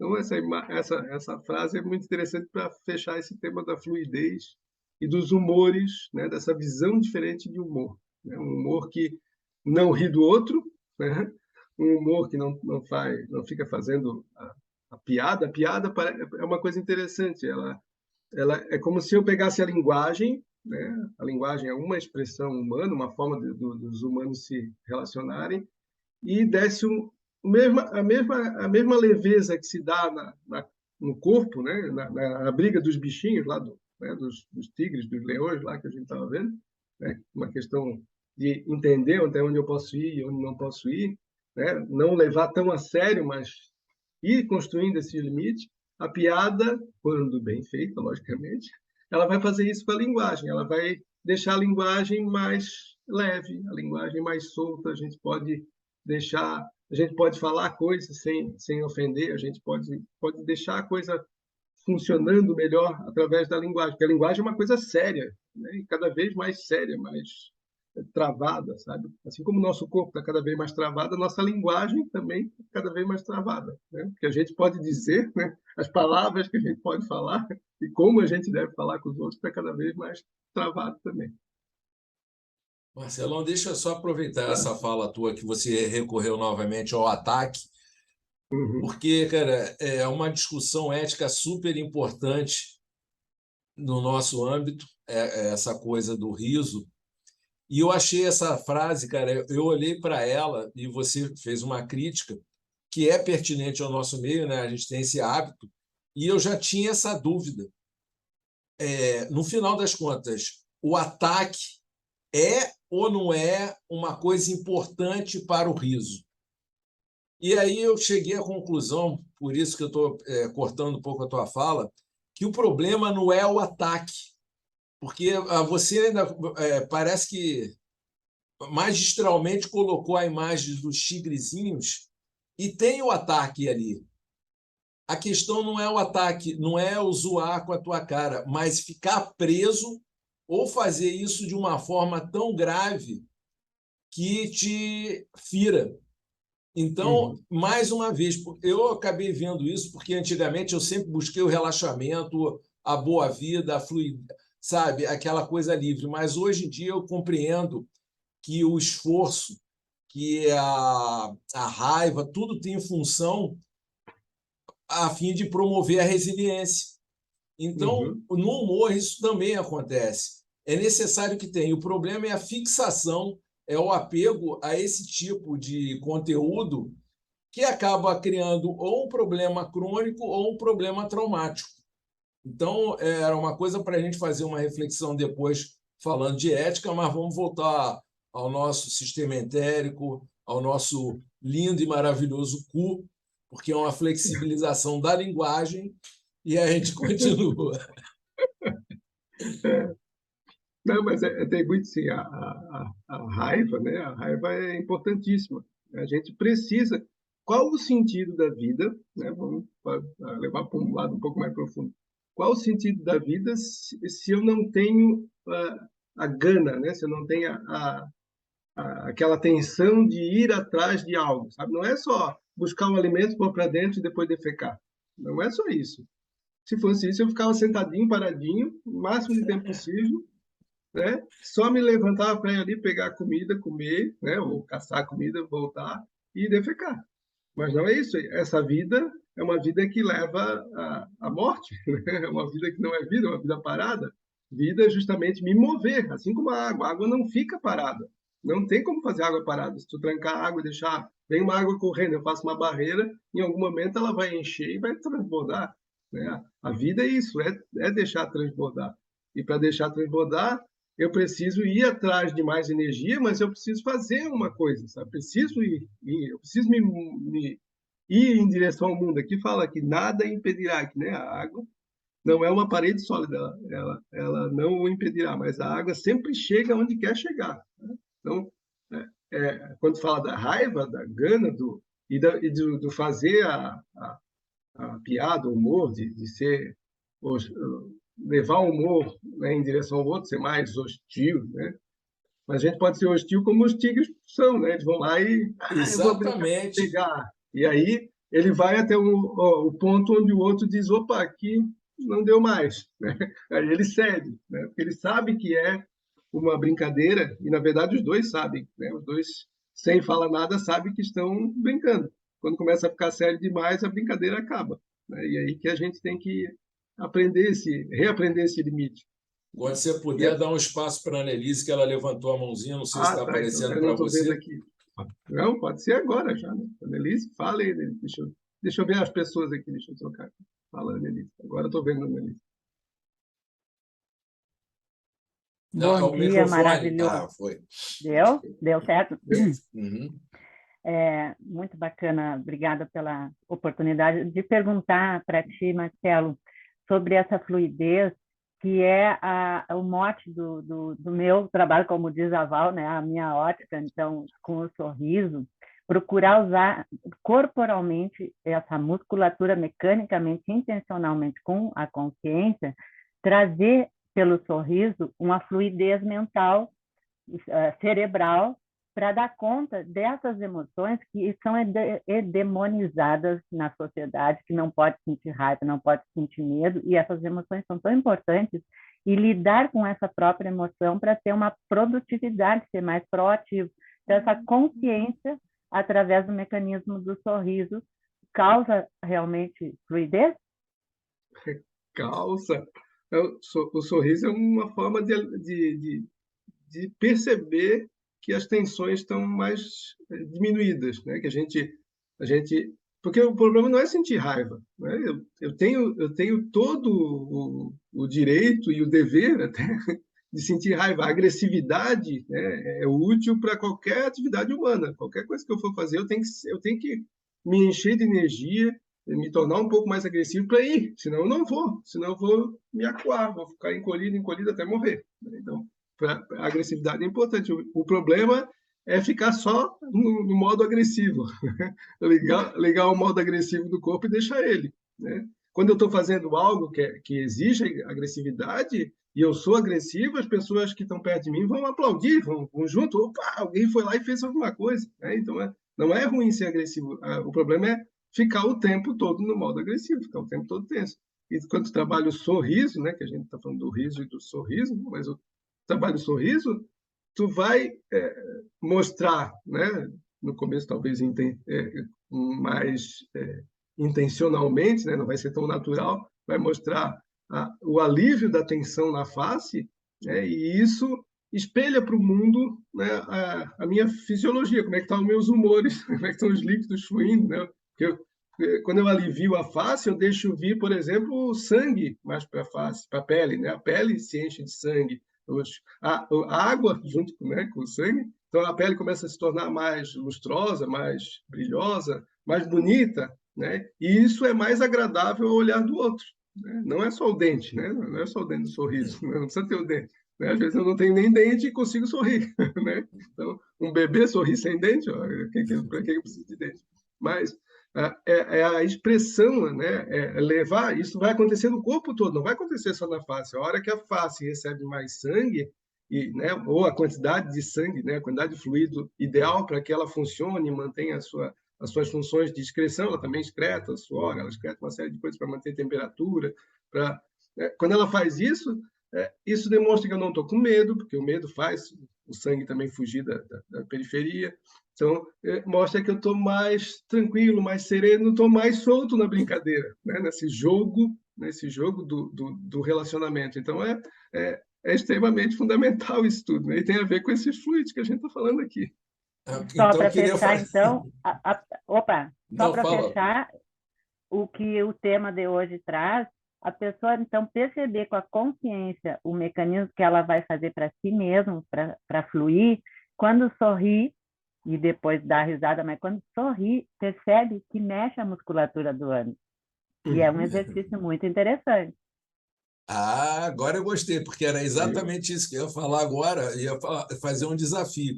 Então, essa frase é muito interessante para fechar esse tema da fluidez e dos humores, né? Dessa visão diferente de humor, né? Um humor que não ri do outro, né? Um humor que não fica fazendo a piada. A piada é uma coisa interessante, ela é como se eu pegasse a linguagem, né? A linguagem é uma expressão humana, uma forma dos humanos se relacionarem, e desse a mesma leveza que se dá no corpo, né? Na briga dos bichinhos lá, né? dos tigres, dos leões lá que a gente estava vendo, né? Uma questão de entender até onde eu posso ir e onde não posso ir, né? Não levar tão a sério, mas ir construindo esse limite. A piada, quando bem feita, logicamente, ela vai fazer isso com a linguagem, ela vai deixar a linguagem mais leve, a linguagem mais solta, a gente pode falar coisas sem ofender, a gente pode deixar a coisa funcionando melhor através da linguagem, porque a linguagem é uma coisa séria, né? E cada vez mais séria, mais travada, sabe? Assim como o nosso corpo está cada vez mais travado, a nossa linguagem também está cada vez mais travada, né? Porque a gente pode dizer, né? As palavras que a gente pode falar e como a gente deve falar com os outros está cada vez mais travado também. Marcelão, deixa eu só aproveitar essa fala tua que você recorreu novamente ao ataque, porque, cara, é uma discussão ética super importante no nosso âmbito, essa coisa do riso. E eu achei essa frase, cara, eu olhei para ela e você fez uma crítica que é pertinente ao nosso meio, né? A gente tem esse hábito, e eu já tinha essa dúvida. No final das contas, o ataque é ou não é uma coisa importante para o riso? E aí eu cheguei à conclusão, por isso que eu estou cortando um pouco a tua fala, que o problema não é o ataque, porque você ainda parece que magistralmente colocou a imagem dos tigrezinhos e tem o ataque ali. A questão não é o ataque, não é o zoar com a tua cara, mas ficar preso ou fazer isso de uma forma tão grave que te fira. Então, mais uma vez, eu acabei vendo isso porque antigamente eu sempre busquei o relaxamento, a boa vida, a fluidez, sabe, aquela coisa livre. Mas hoje em dia eu compreendo que o esforço, que a raiva, tudo tem função a fim de promover a resiliência. Então, no humor, isso também acontece. É necessário que tenha. O problema é a fixação, é o apego a esse tipo de conteúdo que acaba criando ou um problema crônico ou um problema traumático. Então, era uma coisa para a gente fazer uma reflexão depois, falando de ética, mas vamos voltar ao nosso sistema entérico, ao nosso lindo e maravilhoso cu, porque é uma flexibilização da linguagem e a gente continua. Não, mas tem muito sim. A raiva, né? A raiva é importantíssima. A gente precisa. Qual o sentido da vida? Né? Vamos levar para um lado um pouco mais profundo. Qual o sentido da vida se eu não tenho a gana, né? Se eu não tenho aquela tensão de ir atrás de algo, sabe? Não é só buscar um alimento, pôr para dentro e depois defecar. Não é só isso. Se fosse isso, eu ficava sentadinho, paradinho, o máximo de tempo possível, né? Só me levantava para ir ali pegar comida, comer, né? Ou caçar comida, voltar e defecar. Mas não é isso. Essa vida é uma vida que leva à morte. Né? É uma vida que não é vida, é uma vida parada. Vida é justamente me mover, assim como a água. A água não fica parada. Não tem como fazer água parada. Se tu trancar a água e deixar vem uma água correndo, eu faço uma barreira, em algum momento ela vai encher e vai transbordar. Né? A vida é isso, é deixar transbordar. E para deixar transbordar, eu preciso ir atrás de mais energia, mas eu preciso fazer uma coisa, sabe? Eu preciso me ir em direção ao mundo. Aqui fala que nada impedirá, que né, a água não é uma parede sólida, ela não o impedirá, mas a água sempre chega onde quer chegar. Né? Então, quando fala da raiva, da gana, do fazer a piada, o humor, de ser levar o humor, né, em direção ao outro, ser mais hostil, né? Mas a gente pode ser hostil como os tigres são, né? Eles vão lá e eu vou Exatamente. pegar. E aí ele vai até o ponto onde o outro diz, opa, aqui não deu mais. Né? Aí ele cede, né? Porque ele sabe que é uma brincadeira, e na verdade os dois sabem, né? Os dois, sem falar nada, sabem que estão brincando. Quando começa a ficar sério demais, a brincadeira acaba. Né? E aí que a gente tem que reaprender esse limite. Quando você puder, dar um espaço para a Annelise, que ela levantou a mãozinha, não sei se está aparecendo então, para você. Vendo aqui. Não, pode ser agora já. Né? Annelise, fala aí. Deixa eu ver as pessoas aqui, deixa eu trocar. Fala, Annelise. Agora eu estou vendo a Annelise. Bom dia, maravilhoso. Foi. Deu certo? Uhum. Muito bacana, obrigada pela oportunidade de perguntar para ti, Marcelo, sobre essa fluidez, que é o mote do meu trabalho, como diz a Val, né? A minha ótica, então, com o sorriso, procurar usar corporalmente essa musculatura mecanicamente, intencionalmente, com a consciência, trazer pelo sorriso uma fluidez mental, cerebral, para dar conta dessas emoções que são demonizadas na sociedade, que não pode sentir raiva, não pode sentir medo, e essas emoções são tão importantes, e lidar com essa própria emoção para ter uma produtividade, ser mais proativo. Então, essa consciência, através do mecanismo do sorriso, causa realmente fluidez? Causa. O sorriso é uma forma de perceber que as tensões estão mais diminuídas, né? Que a gente, porque o problema não é sentir raiva, né? Eu tenho todo o direito e o dever até de sentir raiva. A agressividade, né, é útil para qualquer atividade humana. Qualquer coisa que eu for fazer, eu tenho que me encher de energia, me tornar um pouco mais agressivo para ir, senão eu não vou, senão eu vou me acuar, vou ficar encolhido até morrer. Então, A agressividade é importante. O problema é ficar só no modo agressivo. Ligar o modo agressivo do corpo e deixar ele, né? Quando eu estou fazendo algo que exige agressividade e eu sou agressivo, as pessoas que estão perto de mim vão aplaudir, vão junto. Opa, alguém foi lá e fez alguma coisa, né? Então, não é ruim ser agressivo. O problema é ficar o tempo todo no modo agressivo, ficar o tempo todo tenso. E quando trabalha o sorriso, né, que a gente está falando do riso e do sorriso, mas o trabalho do sorriso, tu vai mostrar, né, no começo talvez mais intencionalmente, né, não vai ser tão natural, vai mostrar o alívio da tensão na face, né, e isso espelha para o mundo, né, a minha fisiologia, como é que estão os meus humores, como é que estão os líquidos fluindo, né? Quando eu alivio a face, eu deixo vir, por exemplo, o sangue mais para a face, para a pele, né? A pele se enche de sangue, a água junto, né, com o sangue, então a pele começa a se tornar mais lustrosa, mais brilhosa, mais bonita, né? E isso é mais agradável ao olhar do outro, né? Não é só o dente, né? Não é só o dente do sorriso, não precisa ter o dente, né? Às vezes eu não tenho nem dente e consigo sorrir, né? Então, um bebê sorrir sem dente, para que eu preciso de dente? Mas é a expressão, né? Levar, isso vai acontecer no corpo todo, não vai acontecer só na face. A hora que a face recebe mais sangue, né, ou a quantidade de sangue, né, a quantidade de fluido ideal para que ela funcione e mantenha as suas funções de excreção, ela também excreta suor, ela excreta uma série de coisas para manter temperatura. Quando ela faz isso, isso demonstra que eu não estou com medo, porque o medo faz o sangue também fugir da periferia. Então, mostra que eu estou mais tranquilo, mais sereno, estou mais solto na brincadeira, né? nesse jogo do relacionamento. Então, é extremamente fundamental isso tudo, né? E tem a ver com esses fluidos que a gente está falando aqui. Só para fechar, então, só para fechar, o que o tema de hoje traz, a pessoa, então, perceber com a consciência o mecanismo que ela vai fazer para si mesma, para fluir, quando sorri, e depois dá risada, mas quando sorri, percebe que mexe a musculatura do ânus. E é um exercício muito interessante. Agora eu gostei, porque era exatamente isso que eu ia falar agora, fazer um desafio.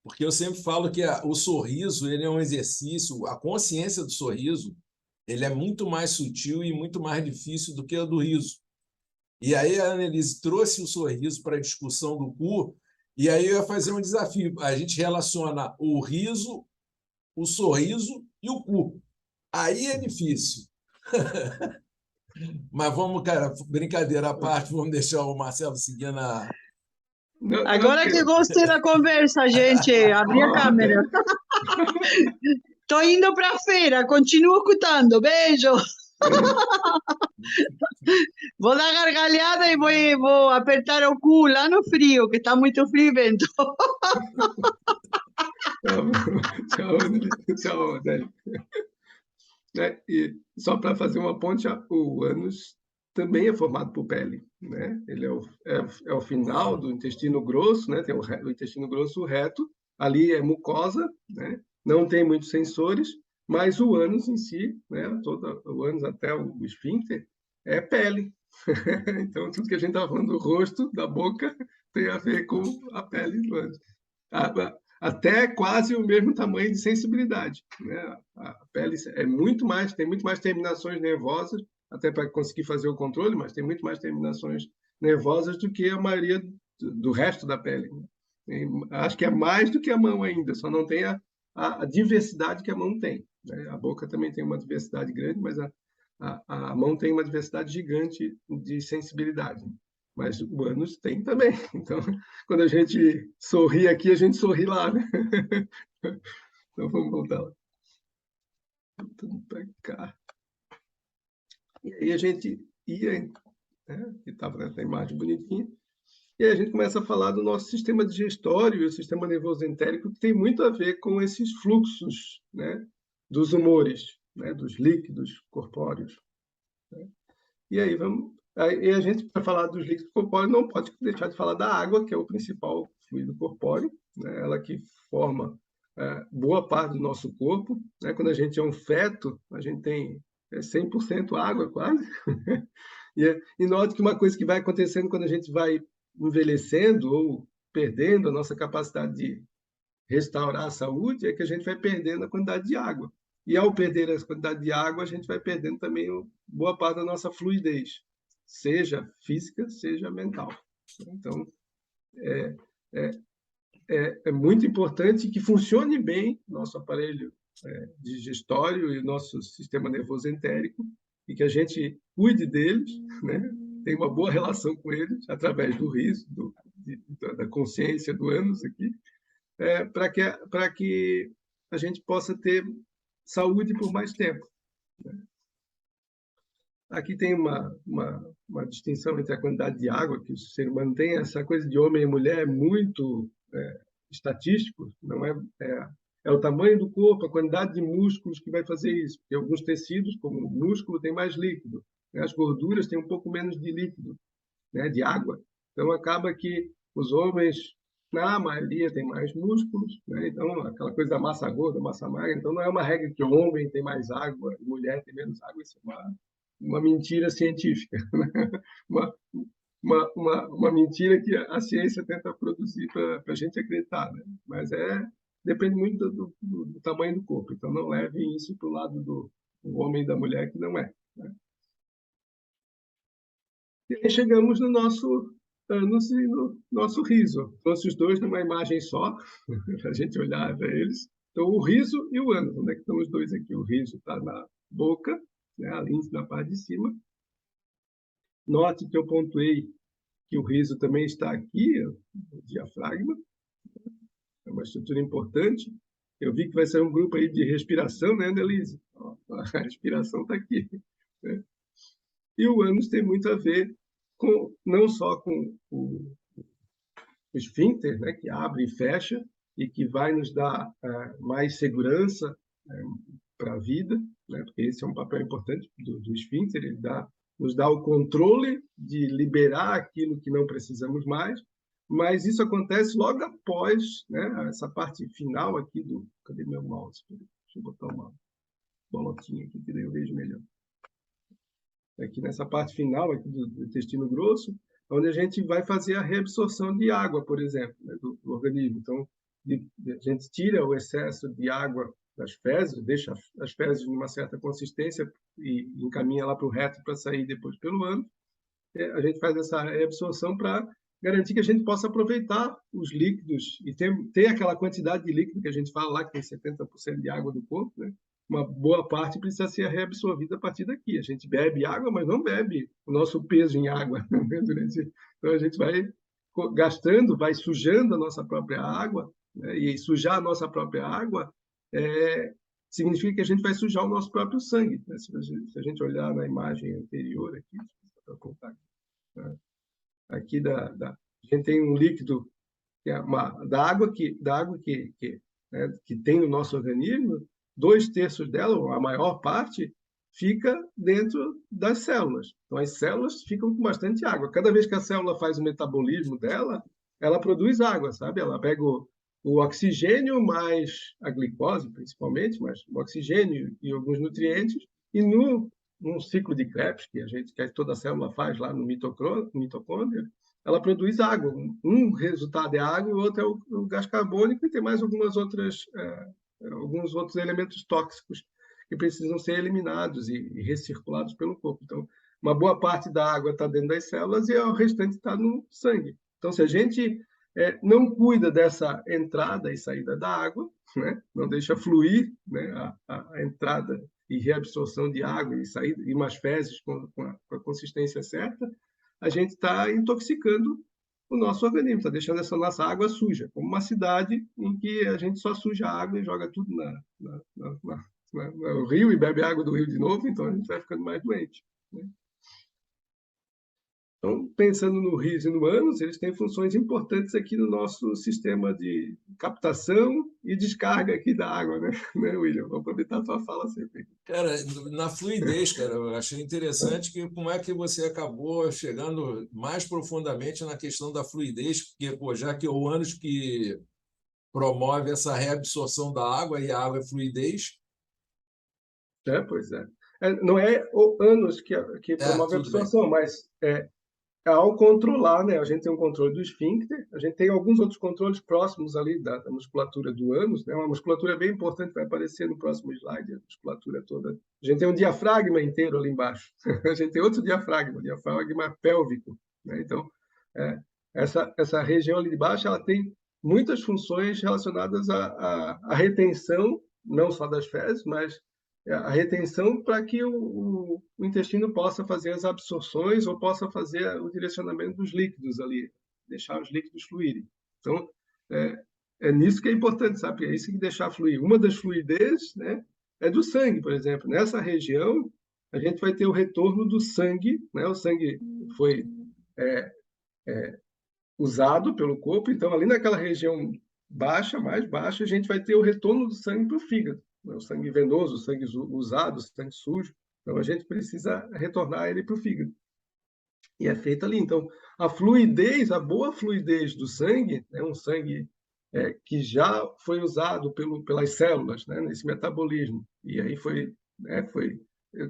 Porque eu sempre falo que o sorriso ele é um exercício, a consciência do sorriso ele é muito mais sutil e muito mais difícil do que a do riso. E aí a Annelise trouxe o sorriso para a discussão do cu, e aí eu ia fazer um desafio. A gente relaciona o riso, o sorriso e o cu. Aí é difícil. Mas vamos, cara, brincadeira à parte, vamos deixar o Marcelo seguir na... Agora que gostei da conversa, gente, abri a câmera. Tô indo para a feira, continuo escutando. Beijo. Vou dar gargalhada e vou apertar o cu lá no frio, que está muito frio e vento. Tchau, Adélio. E só para fazer uma ponte, o ânus também é formado por pele, né? Ele é o final do intestino grosso, né? Tem o intestino grosso, o reto, ali é mucosa, né? Não tem muitos sensores, mas o ânus em si, né? Todo o ânus até o esfíncter é pele. Então, tudo que a gente está falando do rosto, da boca, tem a ver com a pele do ânus. Até quase o mesmo tamanho de sensibilidade, né? A pele tem muito mais terminações nervosas, até para conseguir fazer o controle, mas tem muito mais terminações nervosas do que a maioria do resto da pele. Acho que é mais do que a mão ainda, só não tem a diversidade que a mão tem, né? A boca também tem uma diversidade grande, mas a mão tem uma diversidade gigante de sensibilidade. Mas o ânus tem também. Então, quando a gente sorri aqui, a gente sorri lá, né? Então, vamos voltar lá. Voltando para cá. E aí a gente ia, né? Que estava nessa imagem bonitinha. E aí a gente começa a falar do nosso sistema digestório e o sistema nervoso entérico, que tem muito a ver com esses fluxos, né? Dos humores, né? Dos líquidos corpóreos. Né? E aí Aí a gente, para falar dos líquidos corpóreos, não pode deixar de falar da água, que é o principal fluido corpóreo, né? Ela que forma boa parte do nosso corpo, né? Quando a gente é um feto, a gente tem 100% água, quase. E note que uma coisa que vai acontecendo quando a gente vai envelhecendo ou perdendo a nossa capacidade de restaurar a saúde, é que a gente vai perdendo a quantidade de água. E ao perder a quantidade de água, a gente vai perdendo também boa parte da nossa fluidez, seja física, seja mental. Então, é muito importante que funcione bem nosso aparelho digestório e nosso sistema nervoso entérico, e que a gente cuide deles, né? Tenha uma boa relação com eles, através do riso, da consciência do ânus aqui, para que a gente possa ter saúde por mais tempo. Né? Aqui tem uma distinção entre a quantidade de água que o ser humano tem. Essa coisa de homem e mulher é muito estatístico, não é o tamanho do corpo, a quantidade de músculos que vai fazer isso. Porque alguns tecidos, como o músculo, tem mais líquido, né? As gorduras têm um pouco menos de líquido, né? De água. Então, acaba que os homens, na maioria, têm mais músculos, né? Então, aquela coisa da massa gorda, massa magra. Então, não é uma regra que o homem tem mais água e mulher tem menos água. Isso é uma mentira científica, né? Uma mentira que a ciência tenta produzir para a gente acreditar, né? Mas depende muito do tamanho do corpo. Então, não leve isso para o lado do homem e da mulher, que não é. Né? E aí chegamos no nosso ânus e no nosso riso. Trouxe os dois numa imagem só, para a gente olhar para eles. Então, o riso e o ânus. Onde é que estão os dois aqui? O riso está na boca, né? Ali na parte de cima. Note que eu pontuei que o riso também está aqui, o diafragma. É uma estrutura importante. Eu vi que vai ser um grupo aí de respiração, né, Annelise? A respiração está aqui. Né? E o ânus tem muito a ver não só com o esfíncter, né, que abre e fecha, e que vai nos dar mais segurança para a vida, né, porque esse é um papel importante do esfíncter, ele nos dá o controle de liberar aquilo que não precisamos mais, mas isso acontece logo após, né, essa parte final aqui do... Cadê meu mouse? Deixa eu botar uma bolotinha aqui, que daí eu vejo melhor. Aqui nessa parte final aqui do intestino grosso, onde a gente vai fazer a reabsorção de água, por exemplo, né, do organismo. Então, a gente tira o excesso de água das fezes, deixa as fezes numa certa consistência e encaminha lá para o reto para sair depois pelo ânus. A gente faz essa reabsorção para garantir que a gente possa aproveitar os líquidos e ter aquela quantidade de líquido que a gente fala lá, que tem 70% de água do corpo, né? Uma boa parte precisa ser reabsorvida a partir daqui. A gente bebe água, mas não bebe o nosso peso em água. Então, a gente vai gastando, vai sujando a nossa própria água, né? E sujar a nossa própria água significa que a gente vai sujar o nosso próprio sangue. Né? Se a gente olhar na imagem anterior aqui, para contar aqui a gente tem um líquido que é da água que tem no nosso organismo. 2/3 dela, a maior parte, fica dentro das células. Então, as células ficam com bastante água. Cada vez que a célula faz o metabolismo dela, ela produz água, sabe? Ela pega o oxigênio mais a glicose, principalmente, mas o oxigênio e alguns nutrientes, e num ciclo de Krebs, que toda célula faz lá no mitocôndria, ela produz água. Um resultado é água, o outro é o gás carbônico, e tem mais alguns outros elementos tóxicos que precisam ser eliminados e recirculados pelo corpo. Então, uma boa parte da água está dentro das células e o restante está no sangue. Então, se a gente não cuida dessa entrada e saída da água, né, não deixa fluir, né, a entrada e reabsorção de água e saída, e umas fezes com a consistência certa, a gente está intoxicando o nosso organismo, está deixando essa nossa água suja, como uma cidade em que a gente só suja a água e joga tudo no rio e bebe água do rio de novo, então a gente vai ficando mais doente. Né? Então, pensando no riso e no ânus, eles têm funções importantes aqui no nosso sistema de captação e descarga aqui da água, né, William? Vou aproveitar a tua fala sempre. Cara, na fluidez, cara, eu achei interessante como é que você acabou chegando mais profundamente na questão da fluidez, porque, já que é o ânus que promove essa reabsorção da água e a água é fluidez. Pois é. Não é o ânus que promove a absorção, mas ao controlar, né? A gente tem um controle do esfíncter, a gente tem alguns outros controles próximos ali da musculatura do ânus, né? Uma musculatura bem importante, vai aparecer no próximo slide, a musculatura toda. A gente tem um diafragma inteiro ali embaixo. A gente tem outro diafragma, o diafragma pélvico, né? Então, essa região ali de baixo, ela tem muitas funções relacionadas à retenção, não só das fezes, mas a retenção para que o intestino possa fazer as absorções ou possa fazer o direcionamento dos líquidos ali, deixar os líquidos fluírem. Então, é nisso que é importante, sabe? É isso que deixar fluir. Uma das fluidez, né, é do sangue, por exemplo. Nessa região, a gente vai ter o retorno do sangue, né? O sangue foi usado pelo corpo, então ali naquela região baixa, mais baixa, a gente vai ter o retorno do sangue para o fígado. O sangue venoso, o sangue usado, o sangue sujo. Então, a gente precisa retornar ele para o fígado. E é feito ali. Então, a fluidez, a boa fluidez do sangue, é um sangue que já foi usado pelas células, né, nesse metabolismo. E aí foi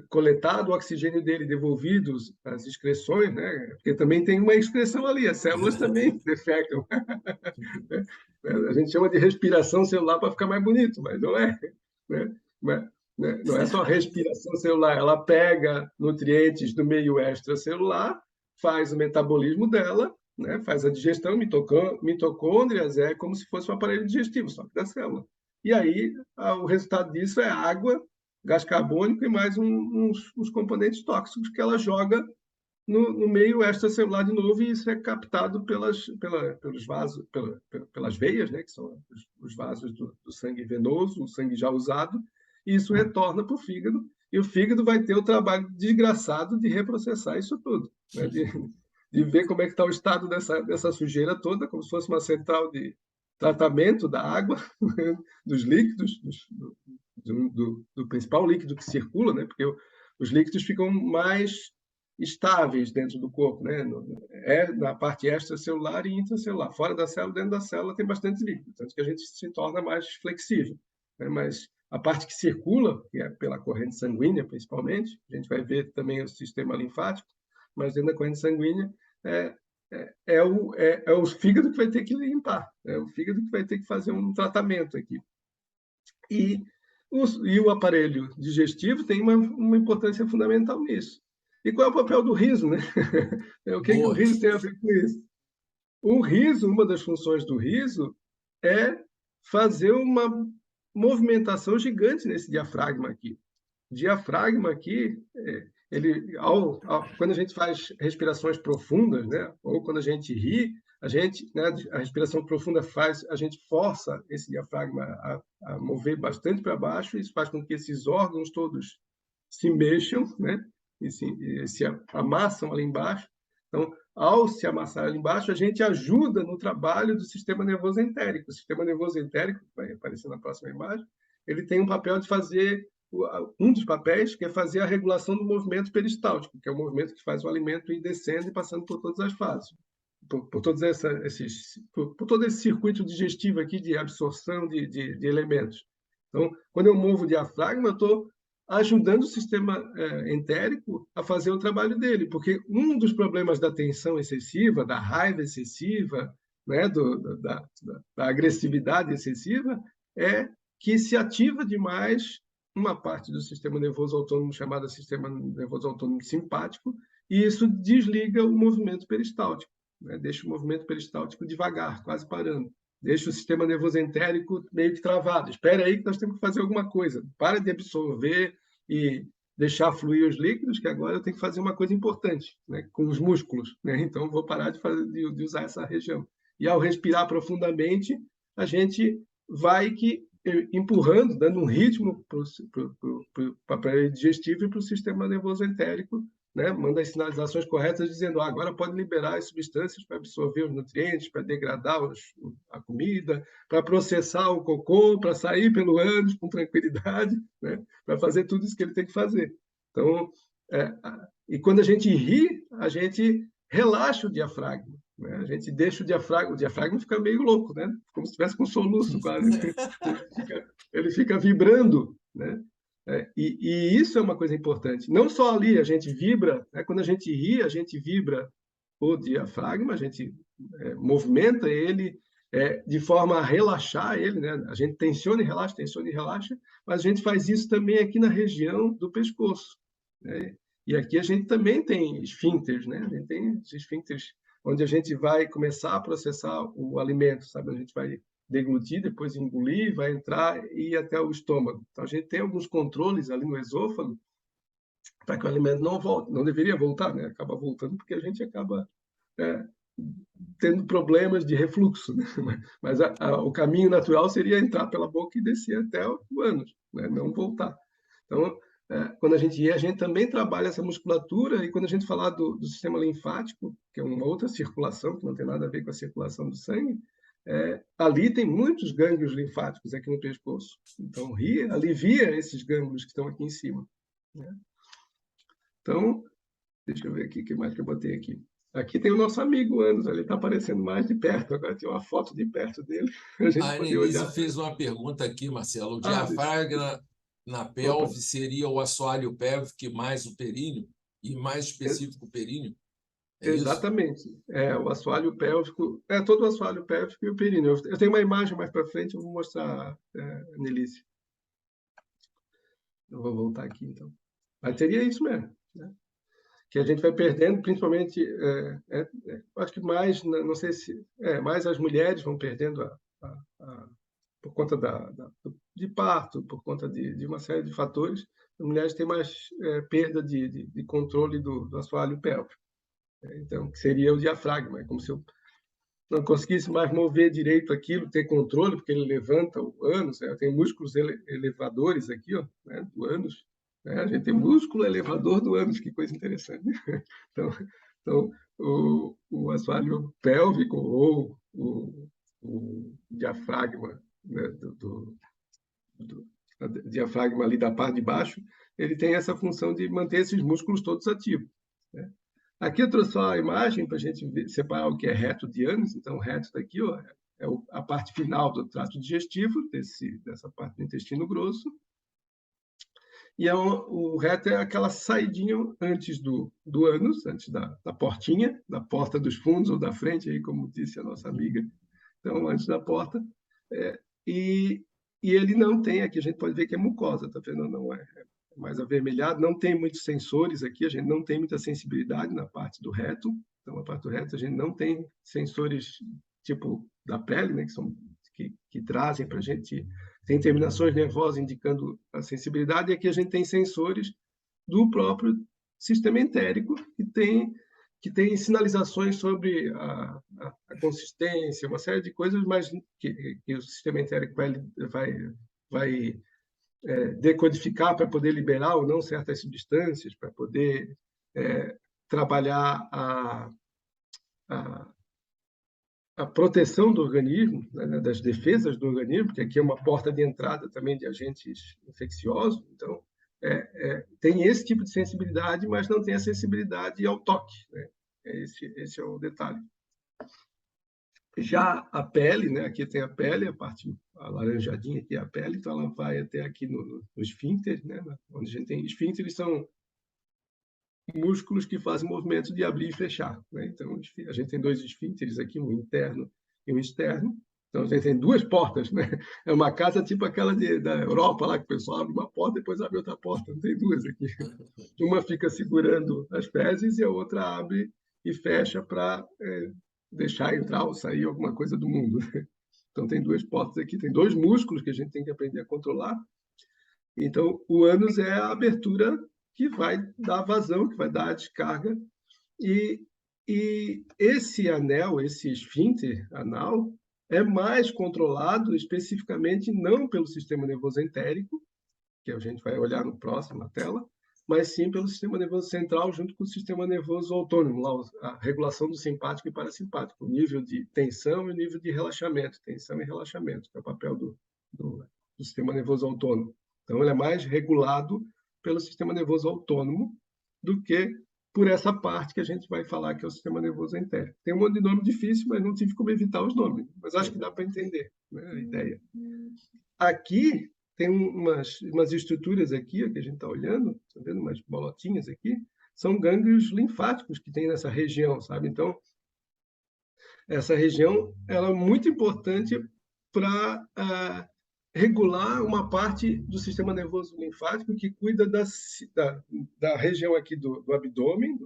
coletado o oxigênio dele, devolvido as excreções, né, porque também tem uma excreção ali, as células também defecam. A gente chama de respiração celular para ficar mais bonito, mas não é. Né? Não é só respiração celular, ela pega nutrientes do meio extracelular, faz o metabolismo dela, né? Faz a digestão, mitocôndrias, é como se fosse um aparelho digestivo, só que da célula. E aí o resultado disso é água, gás carbônico e mais uns componentes tóxicos que ela joga no meio extracelular de novo, e isso é captado pelos vasos, pelas veias, né, que são os vasos do sangue venoso, o sangue já usado, e isso retorna para o fígado, e o fígado vai ter o trabalho desgraçado de reprocessar isso tudo, né, de ver como é que está o estado dessa sujeira toda, como se fosse uma central de tratamento da água, dos líquidos, do principal líquido que circula, né, porque os líquidos ficam mais estáveis dentro do corpo, né? Na parte extracelular e intracelular. Fora da célula, dentro da célula tem bastante líquido, tanto que a gente se torna mais flexível, né? Mas a parte que circula, que é pela corrente sanguínea, principalmente, a gente vai ver também o sistema linfático, mas dentro da corrente sanguínea é o fígado que vai ter que limpar, é o fígado que vai ter que fazer um tratamento aqui. E o aparelho digestivo tem uma importância fundamental nisso. E qual é o papel do riso, né? O que o riso tem a ver com isso? O riso, uma das funções do riso é fazer uma movimentação gigante nesse diafragma aqui. O diafragma aqui, quando a gente faz respirações profundas, né? Ou quando a gente ri, né, a respiração profunda a gente força esse diafragma a mover bastante para baixo, e isso faz com que esses órgãos todos se mexam, né? E se amassam ali embaixo. Então, ao se amassar ali embaixo, a gente ajuda no trabalho do sistema nervoso entérico. O sistema nervoso entérico, que vai aparecer na próxima imagem, ele tem um papel de fazer, um dos papéis, que é fazer a regulação do movimento peristáltico, que é o movimento que faz o alimento ir descendo e passando por todas as fases. Por todo esse circuito digestivo aqui de absorção de elementos. Então, quando eu movo o diafragma, eu estou ajudando o sistema entérico a fazer o trabalho dele, porque um dos problemas da tensão excessiva, da raiva excessiva, né, da agressividade excessiva, é que se ativa demais uma parte do sistema nervoso autônomo chamada sistema nervoso autônomo simpático, e isso desliga o movimento peristáltico, né? Deixa o movimento peristáltico devagar, quase parando. Deixa o sistema nervoso entérico meio que travado. Espera aí que nós temos que fazer alguma coisa. Para de absorver e deixar fluir os líquidos, que agora eu tenho que fazer uma coisa importante, né, com os músculos, né? Então, vou parar de usar essa região. E ao respirar profundamente, a gente vai empurrando, dando um ritmo para o aparelho digestivo e para o sistema nervoso entérico, né? Manda as sinalizações corretas dizendo agora pode liberar as substâncias para absorver os nutrientes, para degradar a comida, para processar o cocô, para sair pelo ânus com tranquilidade, né? Para fazer tudo isso que ele tem que fazer. Então, e quando a gente ri, a gente relaxa o diafragma, né? A gente deixa o diafragma fica meio louco, né? Como se estivesse com soluço quase. Ele fica vibrando, né? E isso é uma coisa importante. Não só ali a gente vibra, né? Quando a gente ri, a gente vibra o diafragma, a gente movimenta ele de forma a relaxar ele, né? A gente tensiona e relaxa, mas a gente faz isso também aqui na região do pescoço, né? E aqui a gente também tem esfíncteres, né? A gente tem os esfíncteres onde a gente vai começar a processar o alimento, sabe? A gente vai deglutir, depois engolir, vai entrar e ir até o estômago. Então, a gente tem alguns controles ali no esôfago para que o alimento não volte. Não deveria voltar, né? Acaba voltando porque a gente acaba tendo problemas de refluxo, né? Mas o caminho natural seria entrar pela boca e descer até o ânus, né? Não voltar. Então, quando a gente também trabalha essa musculatura, e quando a gente falar do sistema linfático, que é uma outra circulação, que não tem nada a ver com a circulação do sangue, ali tem muitos gânglios linfáticos aqui no pescoço. Então, alivia esses gânglios que estão aqui em cima, né? Então, deixa eu ver aqui o que mais que eu botei aqui. Aqui tem o nosso amigo ânus, ele está aparecendo mais de perto, agora tem uma foto de perto dele. A Annelise fez uma pergunta aqui, Marcelo. O diafragma na pelve seria o assoalho pélvico mais o períneo, e mais específico o períneo? Exatamente. O assoalho pélvico, todo o assoalho pélvico e o períneo. Eu tenho uma imagem mais para frente, eu vou mostrar, Annelise. Eu vou voltar aqui, então. Mas teria isso mesmo, né? Que a gente vai perdendo, principalmente, acho que mais, não sei se, mais as mulheres vão perdendo por conta de parto, por conta de uma série de fatores, as mulheres têm mais perda de controle do assoalho pélvico. Então, que seria o diafragma, é como se eu não conseguisse mais mover direito aquilo, ter controle, porque ele levanta o ânus, tem músculos elevadores aqui, ó, né, do ânus. A gente tem músculo elevador do ânus, que coisa interessante. Então o assoalho pélvico ou o diafragma, né, do diafragma ali da parte de baixo, ele tem essa função de manter esses músculos todos ativos, né? Aqui eu trouxe só a imagem para a gente separar o que é reto de ânus. Então, o reto daqui, ó, é a parte final do trato digestivo, dessa parte do intestino grosso. E o reto é aquela saidinha antes do ânus, antes da portinha, da porta dos fundos ou da frente, aí, como disse a nossa amiga. Então, antes da porta. E ele não tem, aqui a gente pode ver que é mucosa, tá vendo? Não é mais avermelhado, não tem muitos sensores aqui, a gente não tem muita sensibilidade na parte do reto. Então, a parte do reto, a gente não tem sensores tipo da pele, né, que trazem para a gente, tem terminações nervosas indicando a sensibilidade, e aqui a gente tem sensores do próprio sistema entérico, que tem sinalizações sobre a consistência, uma série de coisas, mas que o sistema entérico vai decodificar para poder liberar ou não certas substâncias, para poder trabalhar a proteção do organismo, né, das defesas do organismo, porque aqui é uma porta de entrada também de agentes infecciosos. Então, tem esse tipo de sensibilidade, mas não tem a sensibilidade ao toque, né? Esse é o detalhe. Já a pele, né? Aqui tem a pele, a parte alaranjadinha aqui é a pele, então ela vai até aqui no esfíncter, né? Onde a gente tem esfíncteres, são músculos que fazem movimento de abrir e fechar, né? Então, a gente tem dois esfíncteres aqui, um interno e um externo. Então, a gente tem duas portas, né? É uma casa tipo aquela da Europa, lá que o pessoal abre uma porta e depois abre outra porta. Não tem duas aqui. Uma fica segurando as fezes e a outra abre e fecha para deixar entrar ou sair alguma coisa do mundo. Então, tem duas portas aqui, tem dois músculos que a gente tem que aprender a controlar. Então, o ânus é a abertura que vai dar vazão, que vai dar a descarga. E esse anel, esse esfíncter anal, é mais controlado especificamente não pelo sistema nervoso entérico, que a gente vai olhar no próximo, na tela, mas sim pelo sistema nervoso central junto com o sistema nervoso autônomo, lá a regulação do simpático e parasimpático, o nível de tensão e o nível de relaxamento, tensão e relaxamento, que é o papel do sistema nervoso autônomo. Então, ele é mais regulado pelo sistema nervoso autônomo do que por essa parte que a gente vai falar, que é o sistema nervoso entérico. Tem um monte de nome difícil, mas não tive como evitar os nomes, mas acho que dá para entender, né, a ideia. Aqui tem umas estruturas aqui, ó, que a gente está olhando, tá vendo umas bolotinhas aqui, são gânglios linfáticos que tem nessa região, sabe? Então, essa região ela é muito importante para regular uma parte do sistema nervoso linfático que cuida da região aqui do abdômen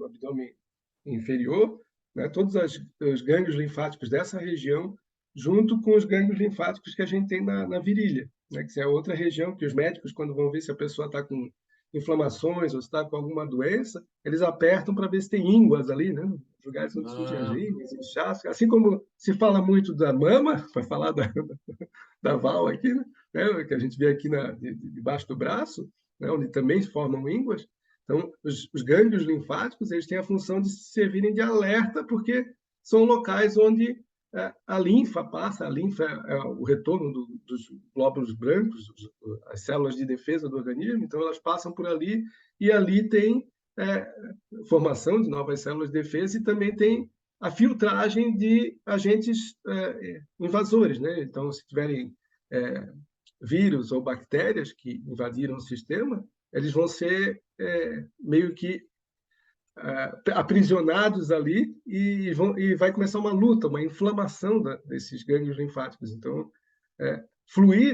inferior, né? Todos os gânglios linfáticos dessa região, junto com os gânglios linfáticos que a gente tem na virilha, né? Que é outra região que os médicos, quando vão ver se a pessoa está com inflamações ou está com alguma doença, eles apertam para ver se tem ínguas ali, né? Lugares onde surgem as ínguas, inchaços. Assim como se fala muito da mama, para falar da val aqui, né? Que a gente vê aqui debaixo do braço, né? Onde também se formam ínguas. Então, os gânglios linfáticos eles têm a função de servirem de alerta, porque são locais onde a linfa passa. A linfa é o retorno dos glóbulos brancos, as células de defesa do organismo, então elas passam por ali, e ali tem formação de novas células de defesa e também tem a filtragem de agentes invasores, né? Então, se tiverem vírus ou bactérias que invadiram o sistema, eles vão ser meio que aprisionados ali e vai começar uma luta, uma inflamação desses gânglios linfáticos. Então,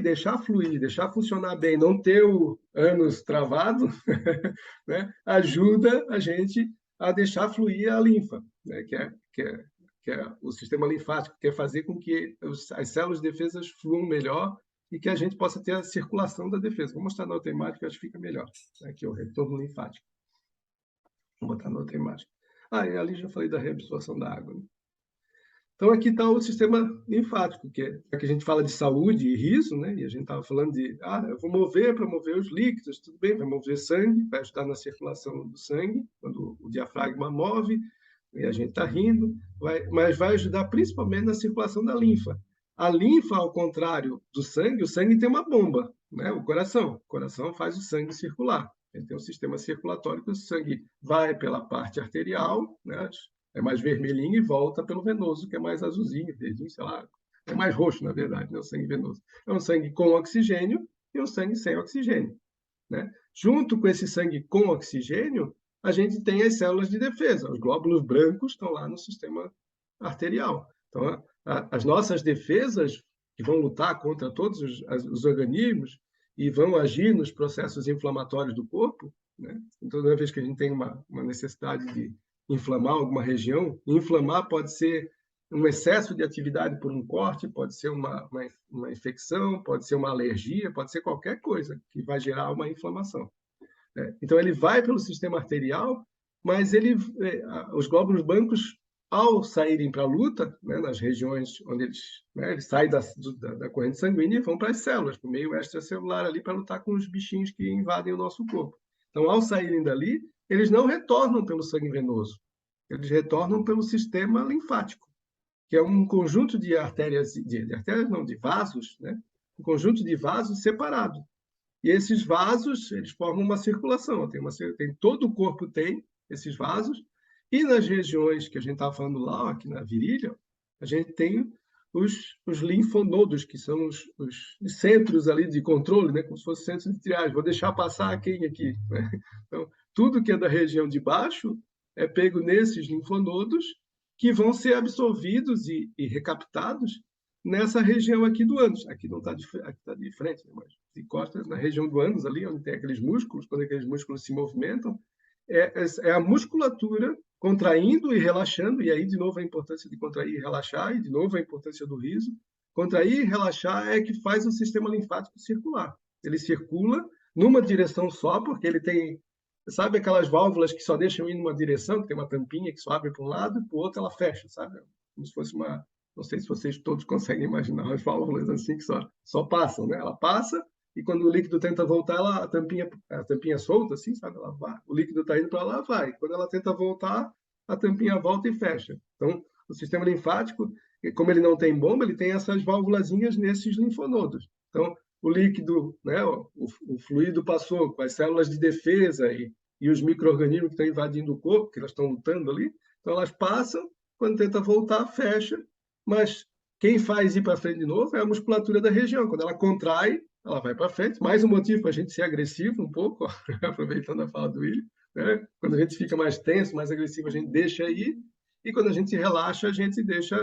deixar fluir, deixar funcionar bem, não ter o ânus travado, né, ajuda a gente a deixar fluir a linfa, né, que é o sistema linfático, que é fazer com que as células de defesa fluam melhor e que a gente possa ter a circulação da defesa. Vou mostrar na outra imagem que eu acho que fica melhor. Aqui o retorno linfático. Vou botar na outra imagem. E ali já falei da reabsorção da água, né? Então, aqui está o sistema linfático, que a gente fala de saúde e riso, né? E a gente estava falando de, eu vou mover para mover os líquidos, tudo bem, vai mover sangue, vai ajudar na circulação do sangue, quando o diafragma move, e a gente está rindo, mas vai ajudar principalmente na circulação da linfa. A linfa, ao contrário do sangue, o sangue tem uma bomba, né? O coração faz o sangue circular. Ele tem um sistema circulatório que o sangue vai pela parte arterial, né? É mais vermelhinho, e volta pelo venoso, que é mais azulzinho, verdinho, sei lá. É mais roxo, na verdade, né? O sangue venoso. É um sangue com oxigênio e um sangue sem oxigênio, né? Junto com esse sangue com oxigênio, a gente tem as células de defesa. Os glóbulos brancos estão lá no sistema arterial. Então, as nossas defesas, que vão lutar contra todos os organismos e vão agir nos processos inflamatórios do corpo, né? Então, toda vez que a gente tem uma necessidade de inflamar alguma região, inflamar pode ser um excesso de atividade por um corte, pode ser uma infecção, pode ser uma alergia, pode ser qualquer coisa que vai gerar uma inflamação. Então, ele vai pelo sistema arterial, mas os glóbulos brancos, ao saírem para a luta, né, nas regiões onde eles saem da corrente sanguínea e vão para as células, para o meio extracelular ali, para lutar com os bichinhos que invadem o nosso corpo. Então, ao saírem dali, eles não retornam pelo sangue venoso, eles retornam pelo sistema linfático, que é um conjunto de artérias, de vasos, né? Um conjunto de vasos separados. E esses vasos, eles formam uma circulação. Todo o corpo tem esses vasos, e nas regiões que a gente estava falando lá, aqui na virilha, a gente tem os linfonodos, que são os centros ali de controle, né? Como se fossem centros de triagem. Vou deixar passar quem aqui, né? Então, tudo que é da região de baixo é pego nesses linfonodos, que vão ser absorvidos e recaptados nessa região aqui do ânus. Aqui não está de frente, né? Mas se encosta na região do ânus, ali onde tem aqueles músculos, quando aqueles músculos se movimentam, é a musculatura contraindo e relaxando, e aí, de novo, a importância de contrair e relaxar, e, de novo, a importância do riso. Contrair e relaxar é que faz o sistema linfático circular. Ele circula numa direção só, porque ele tem, sabe aquelas válvulas que só deixam ir numa direção, que tem uma tampinha que só abre para um lado e para o outro ela fecha, sabe? Como se fosse uma... Não sei se vocês todos conseguem imaginar as válvulas assim que só passam, né? Ela passa, e quando o líquido tenta voltar, a tampinha solta, assim, sabe? Ela vai. O líquido está indo para lá, vai. Quando ela tenta voltar, a tampinha volta e fecha. Então, o sistema linfático, como ele não tem bomba, ele tem essas válvulazinhas nesses linfonodos. Então, o líquido, né, o fluido passou com as células de defesa e os micro-organismos que estão invadindo o corpo, que elas estão lutando ali. Então, elas passam, quando tenta voltar, fecha. Mas quem faz ir para frente de novo é a musculatura da região. Quando ela contrai, ela vai para frente. Mais um motivo para a gente ser agressivo um pouco, ó, aproveitando a fala do William, né? Quando a gente fica mais tenso, mais agressivo, a gente deixa ir, e quando a gente relaxa, a gente deixa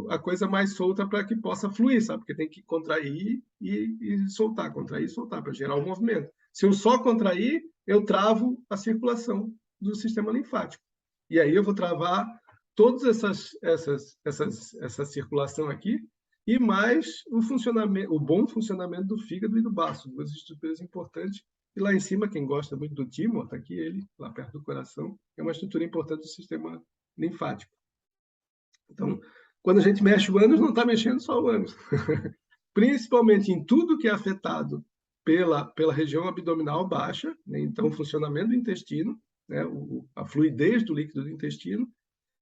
a coisa mais solta para que possa fluir, sabe? Porque tem que contrair e soltar, contrair e soltar, para gerar o movimento. Se eu só contrair, eu travo a circulação do sistema linfático. E aí eu vou travar toda essa circulação aqui, e mais o bom funcionamento do fígado e do baço, duas estruturas importantes. E lá em cima, quem gosta muito do timo, está aqui ele, lá perto do coração, é uma estrutura importante do sistema linfático. Então, quando a gente mexe o ânus, não está mexendo só o ânus. Principalmente em tudo que é afetado pela região abdominal baixa, né? Então, o funcionamento do intestino, né? A fluidez do líquido do intestino,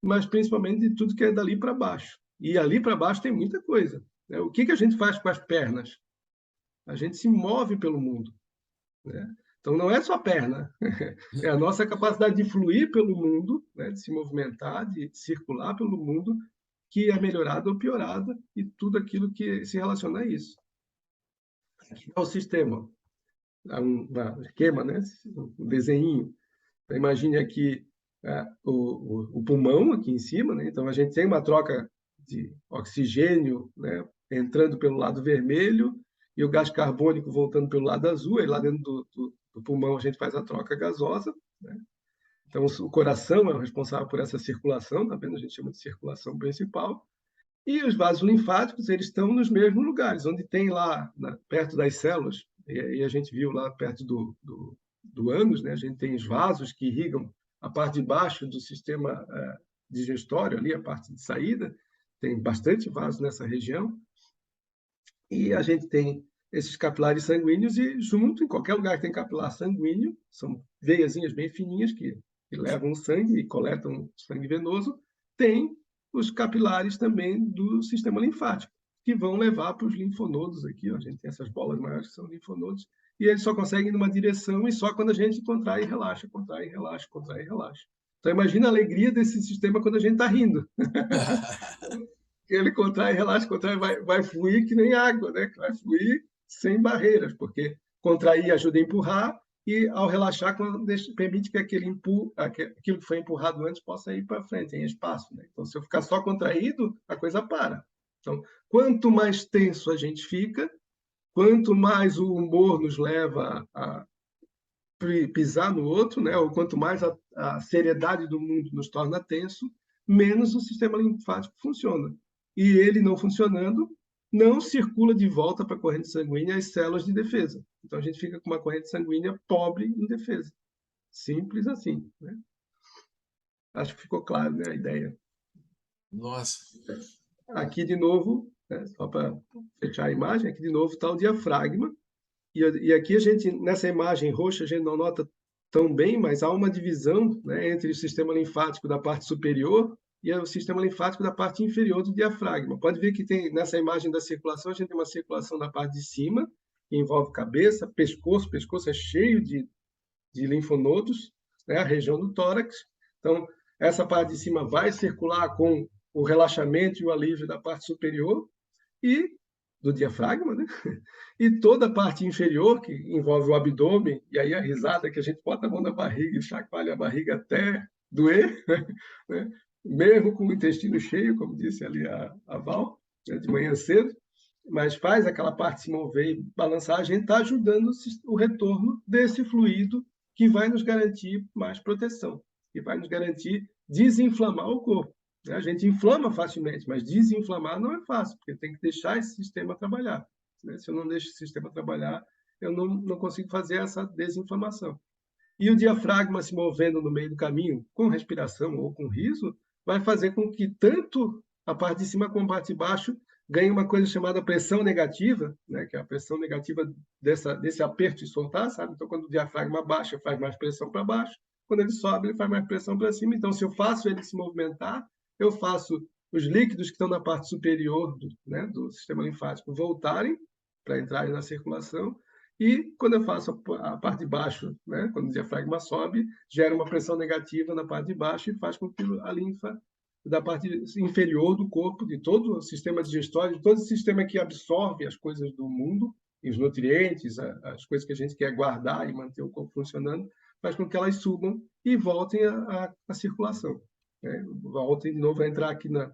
mas principalmente de tudo que é dali para baixo. E ali para baixo tem muita coisa, né? O que a gente faz com as pernas? A gente se move pelo mundo, né? Então, não é só a perna, é a nossa capacidade de fluir pelo mundo, né? De se movimentar, de circular pelo mundo, que é melhorada ou piorada, e tudo aquilo que se relaciona a isso. Aqui é o sistema, um esquema, né? Um desenho. Então, imagine aqui o pulmão aqui em cima, né? Então, a gente tem uma troca de oxigênio, né? Entrando pelo lado vermelho e o gás carbônico voltando pelo lado azul, e lá dentro do pulmão a gente faz a troca gasosa, né? Então, o coração é o responsável por essa circulação, tá vendo? A gente chama de circulação principal. E os vasos linfáticos, eles estão nos mesmos lugares, onde tem lá, perto das células, e a gente viu lá perto do ânus, né? A gente tem os vasos que irrigam a parte de baixo do sistema digestório, ali, a parte de saída, tem bastante vaso nessa região. E a gente tem esses capilares sanguíneos, e junto, em qualquer lugar que tem capilar sanguíneo, são veiazinhas bem fininhas que levam o sangue e coletam sangue venoso, tem os capilares também do sistema linfático, que vão levar para os linfonodos aqui, ó. A gente tem essas bolas maiores que são linfonodos, e eles só conseguem ir numa direção, e só quando a gente contrai e relaxa, contrai e relaxa, contrai e relaxa. Então, imagina a alegria desse sistema quando a gente está rindo. Ele contrai, relaxa, contrai, vai fluir que nem água, né? Vai fluir sem barreiras, porque contrair ajuda a empurrar, e ao relaxar permite que aquilo que foi empurrado antes possa ir para frente, em espaço, né? Então, se eu ficar só contraído, a coisa para. Então, quanto mais tenso a gente fica, quanto mais o humor nos leva a pisar no outro, né? Ou quanto mais a seriedade do mundo nos torna tenso, menos o sistema linfático funciona. E ele não funcionando, não circula de volta para a corrente sanguínea as células de defesa. Então, a gente fica com uma corrente sanguínea pobre em defesa. Simples assim, né? Acho que ficou claro, né, a ideia. Nossa. Aqui, de novo, né, só para fechar a imagem, aqui de novo está o diafragma. E aqui, nessa imagem roxa, a gente não nota tão bem, mas há uma divisão, né, entre o sistema linfático da parte superior e o sistema linfático da parte inferior do diafragma. Pode ver que tem, nessa imagem da circulação, a gente tem uma circulação da parte de cima, que envolve cabeça, pescoço. O pescoço é cheio de linfonodos, né, a região do tórax. Então, essa parte de cima vai circular com o relaxamento e o alívio da parte superior e do diafragma, né? E toda a parte inferior, que envolve o abdômen, e aí a risada que a gente bota a mão na barriga e chacoalha a barriga até doer, né? Mesmo com o intestino cheio, como disse ali a Val, né, de manhã cedo, mas faz aquela parte se mover e balançar, a gente está ajudando o retorno desse fluido que vai nos garantir mais proteção, que vai nos garantir desinflamar o corpo. A gente inflama facilmente, mas desinflamar não é fácil, porque tem que deixar esse sistema trabalhar. Se eu não deixo esse sistema trabalhar, eu não consigo fazer essa desinflamação. E o diafragma se movendo no meio do caminho, com respiração ou com riso, vai fazer com que tanto a parte de cima como a parte de baixo ganhe uma coisa chamada pressão negativa, né? Que é a pressão negativa desse aperto e soltar, sabe? Então, quando o diafragma baixa, faz mais pressão para baixo. Quando ele sobe, ele faz mais pressão para cima. Então, se eu faço ele se movimentar, eu faço os líquidos que estão na parte superior do sistema linfático voltarem para entrarem na circulação, e quando eu faço a parte de baixo, né, quando o diafragma sobe, gera uma pressão negativa na parte de baixo e faz com que a linfa da parte inferior do corpo, de todo o sistema digestório, de todo o sistema que absorve as coisas do mundo, e os nutrientes, as coisas que a gente quer guardar e manter o corpo funcionando, faz com que elas subam e voltem à circulação, né? Voltem de novo a entrar aqui na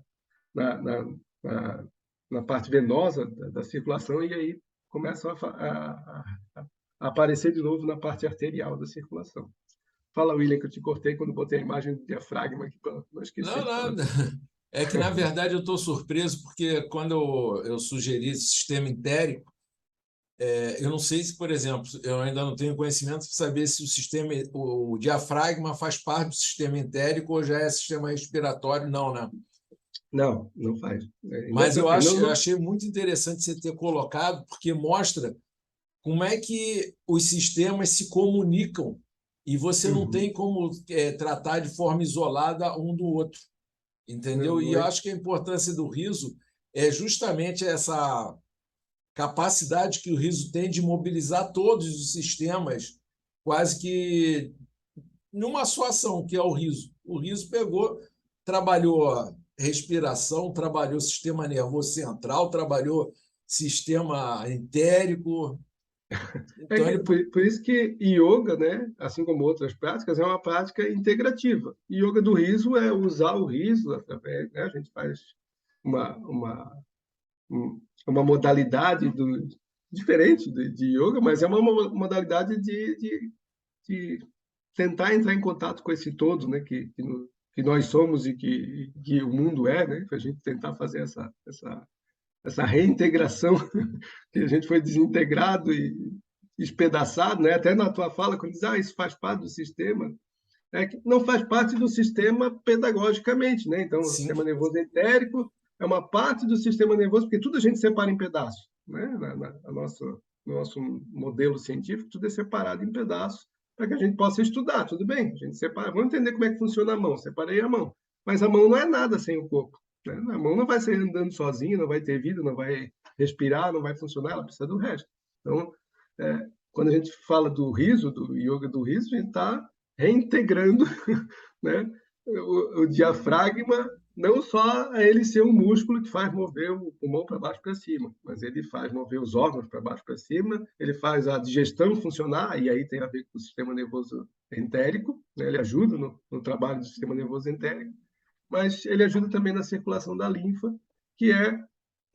parte venosa da circulação, e aí começam a aparecer de novo na parte arterial da circulação. Fala, William, que eu te cortei quando botei a imagem do diafragma aqui para não esquecer. Não, nada. É que, na verdade, eu estou surpreso, porque quando eu sugeri esse sistema entérico, eu não sei se, por exemplo, eu ainda não tenho conhecimento para saber se o diafragma faz parte do sistema entérico ou já é sistema respiratório. Não, né? Não, não faz. Mas eu achei muito interessante você ter colocado, porque mostra como é que os sistemas se comunicam e você não tem como tratar de forma isolada um do outro, entendeu? E eu acho que a importância do riso é justamente essa capacidade que o riso tem de mobilizar todos os sistemas quase que numa só ação, que é o riso. O riso trabalhou respiração, trabalhou sistema nervoso central, trabalhou sistema entérico. Então, por isso que yoga, né, assim como outras práticas, é uma prática integrativa. Yoga do riso é usar o riso através, né, a gente faz uma modalidade diferente de yoga, mas é uma modalidade de tentar entrar em contato com esse todo, né, que nós somos e que o mundo é, né, para a gente tentar fazer essa reintegração, que a gente foi desintegrado e espedaçado, né? Até na tua fala, quando diz, isso faz parte do sistema, que não faz parte do sistema pedagogicamente, né? Então, o sistema nervoso entérico é uma parte do sistema nervoso, porque tudo a gente separa em pedaços, né? No nosso modelo científico, tudo é separado em pedaços para que a gente possa estudar, tudo bem? A gente separa, vamos entender como é que funciona a mão, separei a mão, mas a mão não é nada sem o corpo, né? A mão não vai sair andando sozinha, não vai ter vida, não vai respirar, não vai funcionar, ela precisa do resto. Então, quando a gente fala do riso, do yoga do riso, a gente está reintegrando, né, o diafragma, não só ele ser um músculo que faz mover o pulmão para baixo para cima, mas ele faz mover os órgãos para baixo para cima, ele faz a digestão funcionar, e aí tem a ver com o sistema nervoso entérico, né, ele ajuda no trabalho do sistema nervoso entérico, mas ele ajuda também na circulação da linfa, que é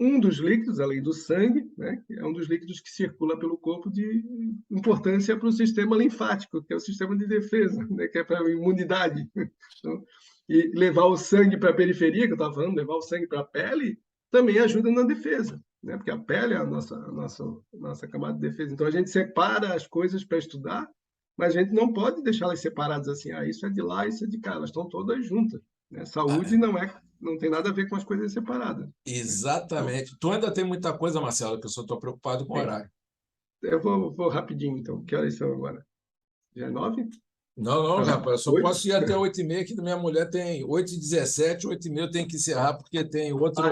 um dos líquidos, além do sangue, né, é um dos líquidos que circula pelo corpo de importância para o sistema linfático, que é o sistema de defesa, né, que é para a imunidade. Então, e levar o sangue para a periferia, que eu estava falando, levar o sangue para a pele, também ajuda na defesa, né, porque a pele é a nossa camada de defesa. Então, a gente separa as coisas para estudar, mas a gente não pode deixá-las separadas assim, isso é de lá, isso é de cá, elas estão todas juntas. Né? Saúde não tem nada a ver com as coisas separadas. Exatamente. Tu ainda tem muita coisa, Marcelo, que eu só estou preocupado com o horário. Eu vou rapidinho, então. Que horas são agora? Já é 9? Não, rapaz. Eu só posso ir até 8h30, que minha mulher tem 8h17, 8h30 eu tenho que encerrar, porque tem outro...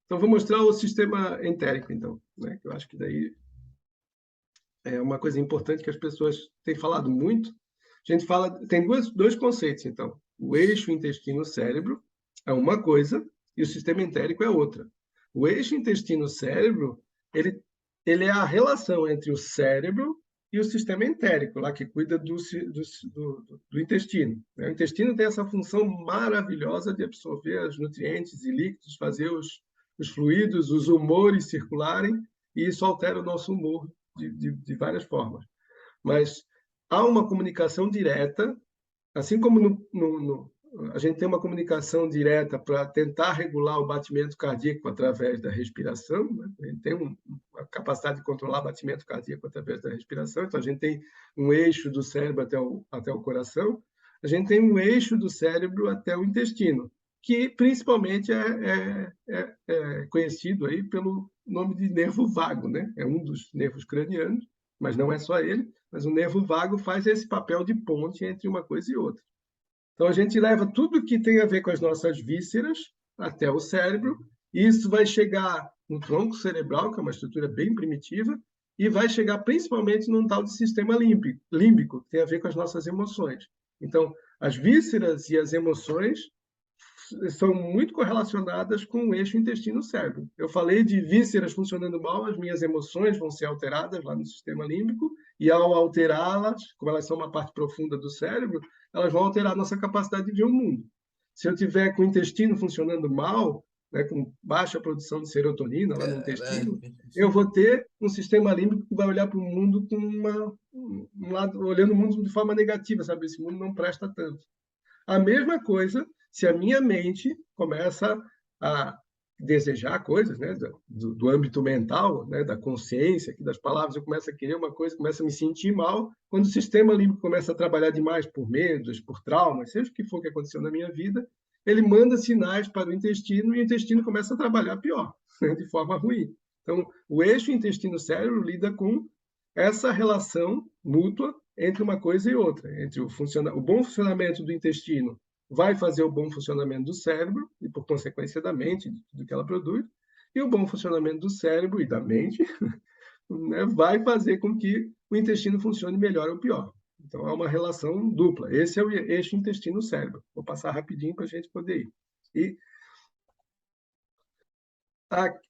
Então, vou mostrar o sistema entérico, então. Né? Que eu acho que daí é uma coisa importante que as pessoas têm falado muito. A gente fala... Tem dois conceitos, então. O eixo intestino-cérebro é uma coisa e o sistema entérico é outra. O eixo intestino-cérebro, ele é a relação entre o cérebro e o sistema entérico, lá que cuida do intestino. O intestino tem essa função maravilhosa de absorver os nutrientes e líquidos, fazer os fluidos, os humores circularem, e isso altera o nosso humor de várias formas. Mas há uma comunicação direta, assim como a gente tem uma comunicação direta para tentar regular o batimento cardíaco através da respiração, né? A gente tem uma capacidade de controlar o batimento cardíaco através da respiração, então a gente tem um eixo do cérebro até o coração, a gente tem um eixo do cérebro até o intestino, que principalmente é conhecido aí pelo nome de nervo vago, né? É um dos nervos cranianos, mas não é só ele, mas o nervo vago faz esse papel de ponte entre uma coisa e outra. Então, a gente leva tudo que tem a ver com as nossas vísceras até o cérebro, e isso vai chegar no tronco cerebral, que é uma estrutura bem primitiva, e vai chegar principalmente num tal de sistema límbico, que tem a ver com as nossas emoções. Então, as vísceras e as emoções são muito correlacionadas com o eixo intestino-cérebro. Eu falei de vísceras funcionando mal, as minhas emoções vão ser alteradas lá no sistema límbico, e ao alterá-las, como elas são uma parte profunda do cérebro, elas vão alterar a nossa capacidade de ver o mundo. Se eu tiver com o intestino funcionando mal, né, com baixa produção de serotonina lá no intestino, eu vou ter um sistema límbico que vai olhar para o mundo com um lado, olhando o mundo de forma negativa, sabe? Esse mundo não presta tanto. A mesma coisa se a minha mente começa a desejar coisas, né, do âmbito mental, né, da consciência, das palavras, eu começo a querer uma coisa, começo a me sentir mal. Quando o sistema límbico começa a trabalhar demais por medos, por traumas, seja o que for que aconteceu na minha vida, ele manda sinais para o intestino e o intestino começa a trabalhar pior, né, de forma ruim. Então, o eixo intestino-cérebro lida com essa relação mútua entre uma coisa e outra, entre o bom funcionamento do intestino vai fazer o bom funcionamento do cérebro e, por consequência, da mente, de tudo que ela produz, e o bom funcionamento do cérebro e da mente né, vai fazer com que o intestino funcione melhor ou pior. Então, é uma relação dupla. Esse é o eixo intestino-cérebro. Vou passar rapidinho para a gente poder ir. E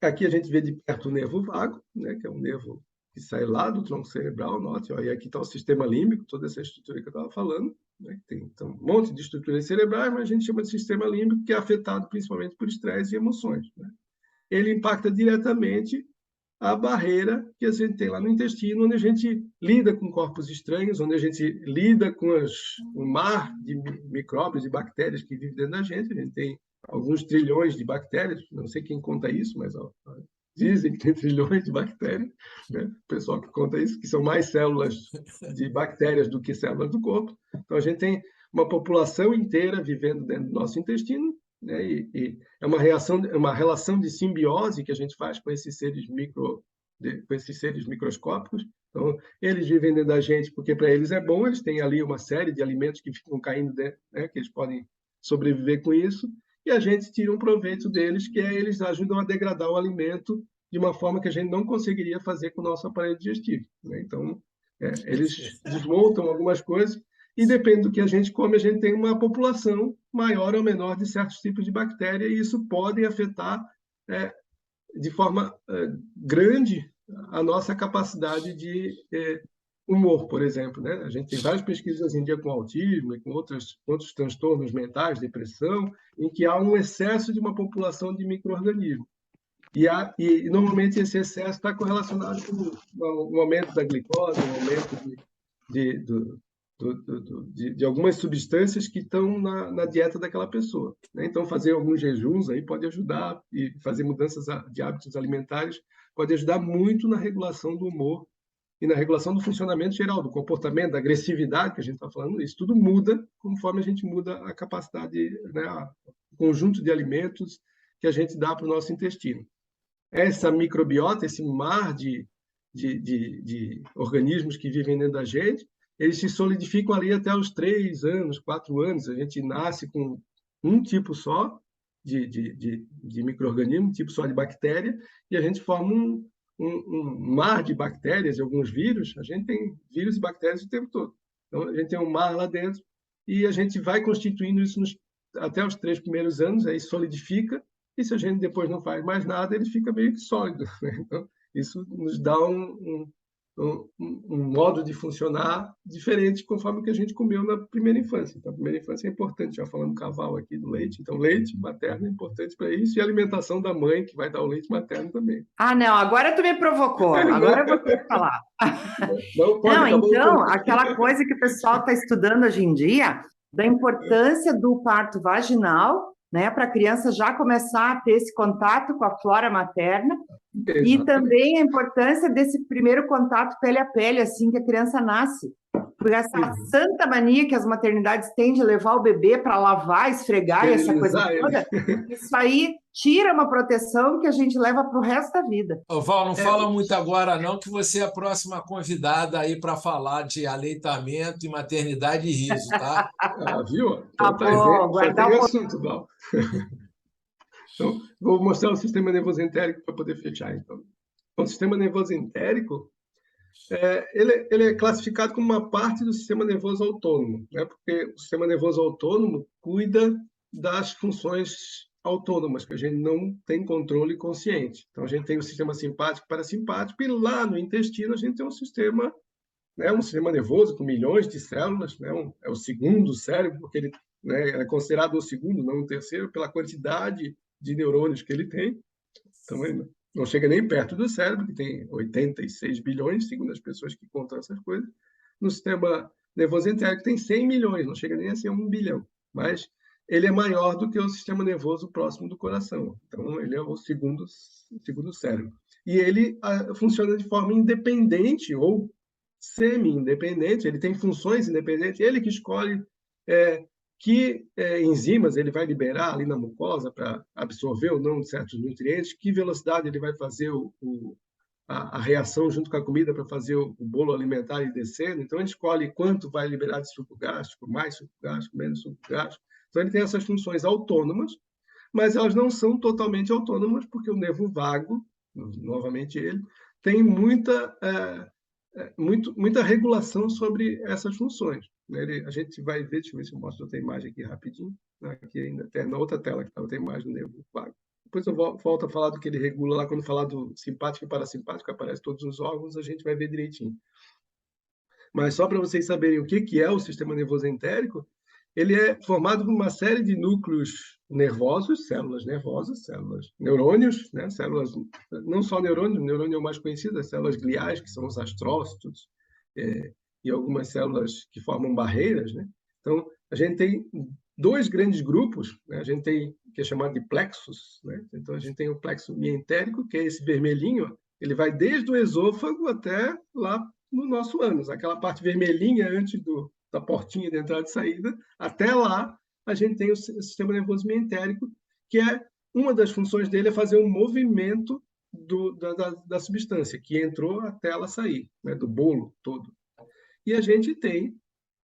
aqui a gente vê de perto o nervo vago, né, que é um nervo que sai lá do tronco cerebral, note, ó, e aqui está o sistema límbico, toda essa estrutura que eu estava falando, né, que tem então, um monte de estruturas cerebrais, mas a gente chama de sistema límbico, que é afetado principalmente por estresse e emoções. Né? Ele impacta diretamente a barreira que a gente tem lá no intestino, onde a gente lida com corpos estranhos, onde a gente lida com o mar de micróbios e bactérias que vivem dentro da gente. A gente tem alguns trilhões de bactérias, não sei quem conta isso, mas dizem que tem trilhões de bactérias, né? O pessoal que conta isso, que são mais células de bactérias do que células do corpo. Então, a gente tem uma população inteira vivendo dentro do nosso intestino, né? E é uma relação de simbiose que a gente faz com esses seres microscópicos. Então, eles vivem dentro da gente porque para eles é bom, eles têm ali uma série de alimentos que ficam caindo dentro, né? Que eles podem sobreviver com isso. E a gente tira um proveito deles, que é eles ajudam a degradar o alimento de uma forma que a gente não conseguiria fazer com o nosso aparelho digestivo. Né? Então, eles desmontam algumas coisas e, depende do que a gente come, a gente tem uma população maior ou menor de certos tipos de bactéria e isso pode afetar de forma grande a nossa capacidade de humor, por exemplo. Né? A gente tem várias pesquisas hoje em dia com autismo e com outros transtornos mentais, depressão, em que há um excesso de uma população de micro-organismos. E normalmente esse excesso está correlacionado com o aumento da glicose, o aumento de algumas substâncias que estão na dieta daquela pessoa. Né? Então, fazer alguns jejuns aí pode ajudar, e fazer mudanças de hábitos alimentares pode ajudar muito na regulação do humor e na regulação do funcionamento geral, do comportamento, da agressividade que a gente está falando. Isso tudo muda conforme a gente muda a capacidade, né, o conjunto de alimentos que a gente dá para o nosso intestino. Essa microbiota, esse mar de organismos que vivem dentro da gente, eles se solidificam ali até os 3 anos, 4 anos. A gente nasce com um tipo só de micro-organismo, um tipo só de bactéria, e a gente forma um mar de bactérias e alguns vírus. A gente tem vírus e bactérias o tempo todo. Então, a gente tem um mar lá dentro e a gente vai constituindo isso até os 3 primeiros anos, aí solidifica, e se a gente depois não faz mais nada, ele fica meio que sólido. Né? Então, isso nos dá um modo de funcionar diferente conforme o que a gente comeu na primeira infância. Então, a primeira infância é importante, já falando cavalo aqui do leite. Então, leite materno é importante para isso e a alimentação da mãe, que vai dar o leite materno também. Ah, não, agora tu me provocou, agora eu vou ter que falar. Não, então, aquela coisa que o pessoal está estudando hoje em dia, da importância do parto vaginal, né, para a criança já começar a ter esse contato com a flora materna. Exatamente. E também a importância desse primeiro contato pele a pele, assim que a criança nasce. Por essa santa mania que as maternidades têm de levar o bebê para lavar, esfregar e essa coisa toda, isso aí tira uma proteção que a gente leva para o resto da vida. Ô, Val, não fala muito agora não, que você é a próxima convidada aí para falar de aleitamento e maternidade e riso, tá? Viu? Tá bom, guardar o assunto, Val. Então, vou mostrar o sistema nervoso entérico para poder fechar. Então, o sistema nervoso entérico, ele é classificado como uma parte do sistema nervoso autônomo, né? Porque o sistema nervoso autônomo cuida das funções autônomas, que a gente não tem controle consciente. Então, a gente tem o sistema simpático e parasimpático, e lá no intestino a gente tem um sistema nervoso com milhões de células, né? É o segundo cérebro, porque ele, né, é considerado o segundo, não o terceiro, pela quantidade de neurônios que ele tem. Então, ele não chega nem perto do cérebro, que tem 86 bilhões, segundo as pessoas que contam essas coisas. No sistema nervoso entérico tem 100 milhões, não chega nem a ser 1 bilhão. Mas ele é maior do que o sistema nervoso próximo do coração. Então, ele é o segundo cérebro. E ele funciona de forma independente ou semi-independente, ele tem funções independentes, ele que escolhe que enzimas ele vai liberar ali na mucosa para absorver ou não certos nutrientes, que velocidade ele vai fazer a reação junto com a comida para fazer o bolo alimentar e descendo. Então, ele escolhe quanto vai liberar de suco gástrico, mais suco gástrico, menos suco gástrico. Então, ele tem essas funções autônomas, mas elas não são totalmente autônomas, porque o nervo vago, novamente ele, tem muita regulação sobre essas funções. A gente vai ver, deixa eu ver se eu mostro outra imagem aqui rapidinho, aqui ainda tem na outra tela que está outra imagem do nervo vago. Depois eu volto a falar do que ele regula lá, quando falar do simpático e parasimpático, aparece todos os órgãos, a gente vai ver direitinho. Mas só para vocês saberem o que é o sistema nervoso entérico, ele é formado por uma série de núcleos nervosos, células nervosas, neurônios, né? Células, não só neurônios, o neurônio é o mais conhecido, as células gliais, que são os astrócitos, e algumas células que formam barreiras, né? Então, a gente tem dois grandes grupos, né? A gente tem, que é chamado de plexos, né? Então, a gente tem o plexo mientérico, que é esse vermelhinho, ele vai desde o esôfago até lá no nosso ânus, aquela parte vermelhinha antes da portinha de entrada e saída, até lá a gente tem o sistema nervoso mientérico, que uma das funções dele é fazer um movimento da substância que entrou até ela sair, né? Do bolo todo. E a gente tem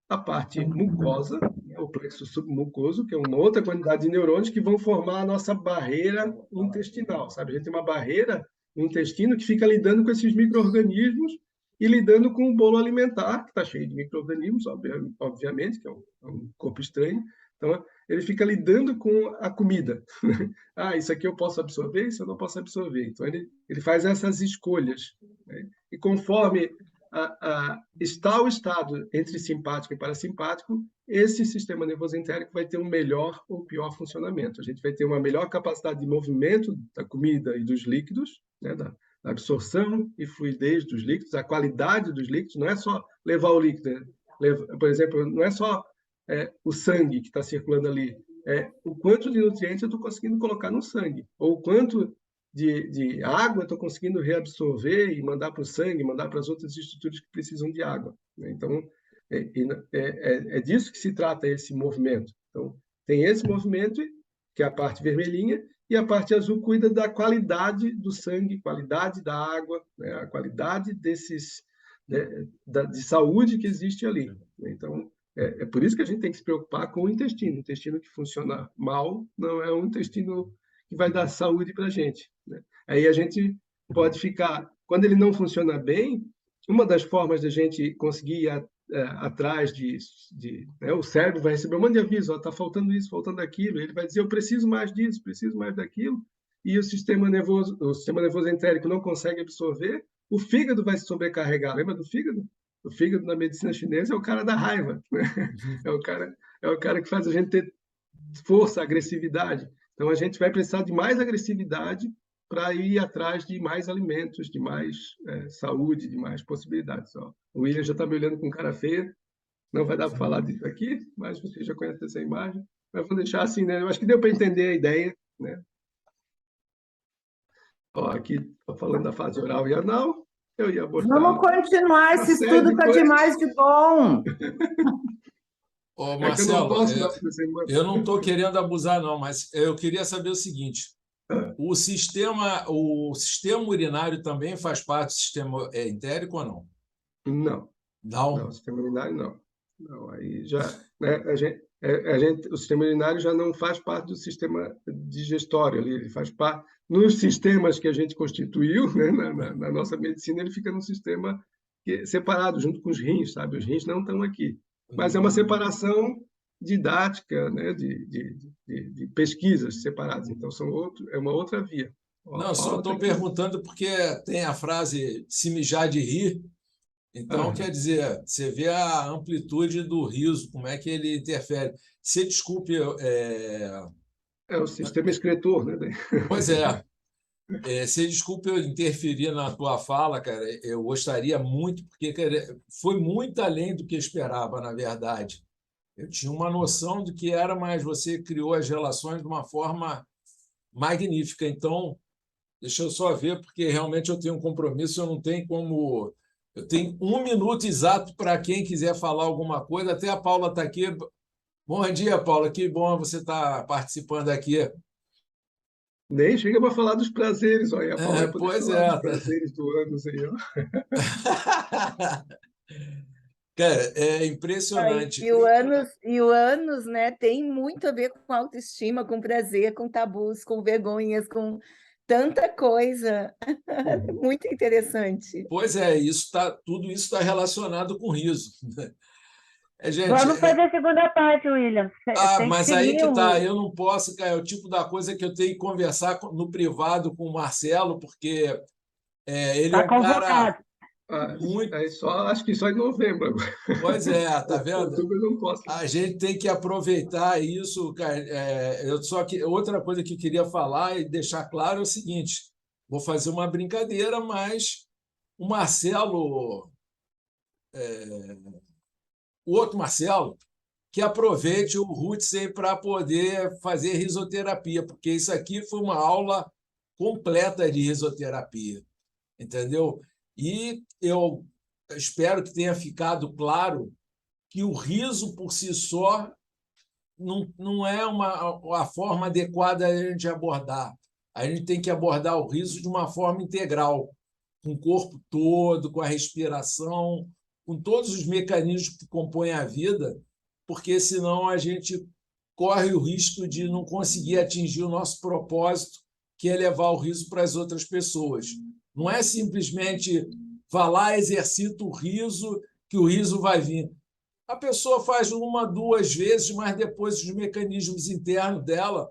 a parte mucosa, o plexo submucoso, que é uma outra quantidade de neurônios que vão formar a nossa barreira intestinal, sabe? A gente tem uma barreira no intestino que fica lidando com esses micro-organismos e lidando com o bolo alimentar, que está cheio de micro-organismos, obviamente, que é um corpo estranho. Então, ele fica lidando com a comida. Isso aqui eu posso absorver, isso eu não posso absorver. Então, ele faz essas escolhas, né? E conforme está o estado entre simpático e parasimpático, esse sistema nervoso entérico vai ter um melhor ou pior funcionamento. A gente vai ter uma melhor capacidade de movimento da comida e dos líquidos, né? Da absorção e fluidez dos líquidos, a qualidade dos líquidos, não é só levar o líquido, por exemplo, não é só o sangue que está circulando ali, o quanto de nutrientes eu estou conseguindo colocar no sangue, ou o quanto de água eu estou conseguindo reabsorver e mandar para o sangue, mandar para as outras estruturas que precisam de água. Então, é disso que se trata esse movimento. Então, tem esse movimento, que é a parte vermelhinha, e a parte azul cuida da qualidade do sangue, qualidade da água, né? A qualidade de saúde que existe ali. Então, é por isso que a gente tem que se preocupar com o intestino. O intestino que funciona mal não é um intestino que vai dar saúde para a gente, né? Aí a gente pode ficar... Quando ele não funciona bem, uma das formas da gente conseguir ir atrás né? O cérebro vai receber um monte de aviso, está faltando isso, faltando aquilo, ele vai dizer, eu preciso mais disso, preciso mais daquilo, e o sistema nervoso entérico não consegue absorver, o fígado vai se sobrecarregar. Lembra do fígado? O fígado na medicina chinesa é o cara da raiva, né? É o cara que faz a gente ter força, agressividade. Então, a gente vai precisar de mais agressividade para ir atrás de mais alimentos, de mais saúde, de mais possibilidades. Ó, o William já está me olhando com cara feia, não vai dar para falar disso aqui, mas você já conhece essa imagem. Mas vou deixar assim, né? Eu acho que deu para entender a ideia, né? Ó, aqui estou falando da fase oral e anal. Eu ia abordar... Vamos continuar, esse estudo está demais de bom. Ô, Marcelo, eu não estou querendo abusar, não, mas eu queria saber o seguinte: o sistema urinário também faz parte do sistema entérico ou não? Não. Não? O sistema urinário não. Não, aí já, né, o sistema urinário já não faz parte do sistema digestório, ele faz parte... Nos sistemas que a gente constituiu, né, na nossa medicina, ele fica num sistema separado, junto com os rins, sabe? Os rins não estão aqui. Mas é uma separação didática, né, de pesquisas separadas. Então, é uma outra via. Não, só estou perguntando porque tem a frase se mijar de rir. Então, quer dizer, você vê a amplitude do riso, como é que ele interfere. Se desculpe... É o sistema excretor, né? Pois é. Se desculpe eu interferir na tua fala, cara, eu gostaria muito, porque foi muito além do que eu esperava, na verdade. Eu tinha uma noção do que era, mas você criou as relações de uma forma magnífica. Então, deixa eu só ver, porque realmente eu tenho um compromisso, eu não tenho como... Eu tenho 1 minuto exato para quem quiser falar alguma coisa. Até a Paula está aqui. Bom dia, Paula. Que bom você estar participando aqui. Nem chega para falar dos prazeres, olha, a Paula vai poder Pois falar dos prazeres do ânus aí, ó. Cara, é impressionante. E o ânus, né, tem muito a ver com autoestima, com prazer, com tabus, com vergonhas, com tanta coisa. Muito interessante. Pois é, tudo isso está relacionado com riso. Gente, vamos fazer a segunda parte, William. Mas aí que tá, eu não posso, cara, é o tipo da coisa que eu tenho que conversar no privado com o Marcelo, porque ele é um cara muito... acho que só em novembro. Pois é, tá vendo? Eu não posso. A gente tem que aproveitar isso, cara. Outra coisa que eu queria falar e deixar claro é o seguinte: vou fazer uma brincadeira, mas o Marcelo, o outro Marcelo, que aproveite o Rutsen para poder fazer risoterapia, porque isso aqui foi uma aula completa de risoterapia, entendeu? E eu espero que tenha ficado claro que o riso por si só não é a forma adequada de a gente abordar. A gente tem que abordar o riso de uma forma integral, com o corpo todo, com a respiração, com todos os mecanismos que compõem a vida, porque senão a gente corre o risco de não conseguir atingir o nosso propósito, que é levar o riso para as outras pessoas. Não é simplesmente vá lá, exercita o riso, que o riso vai vir. A pessoa faz 1, 2 vezes, mas depois os mecanismos internos dela,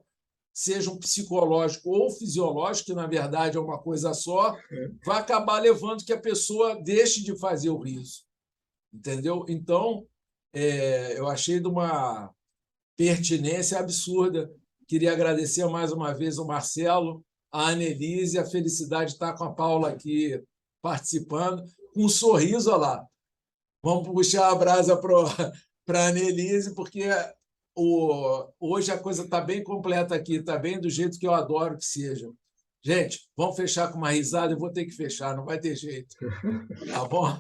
sejam psicológico ou fisiológico, que na verdade é uma coisa só, vai acabar levando que a pessoa deixe de fazer o riso. Entendeu? Então, eu achei de uma pertinência absurda. Queria agradecer mais uma vez ao Marcelo, a Annelise, a felicidade de estar com a Paula aqui participando, com um sorriso, olha lá. Vamos puxar a brasa para a Annelise, porque hoje a coisa está bem completa aqui, está bem do jeito que eu adoro que seja. Gente, vamos fechar com uma risada, eu vou ter que fechar, não vai ter jeito. Tá bom?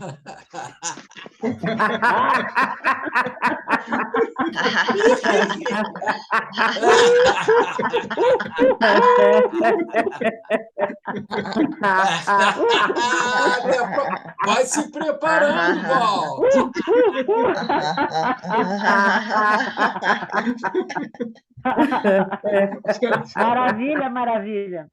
Vai se preparando, Val. Maravilha, maravilha.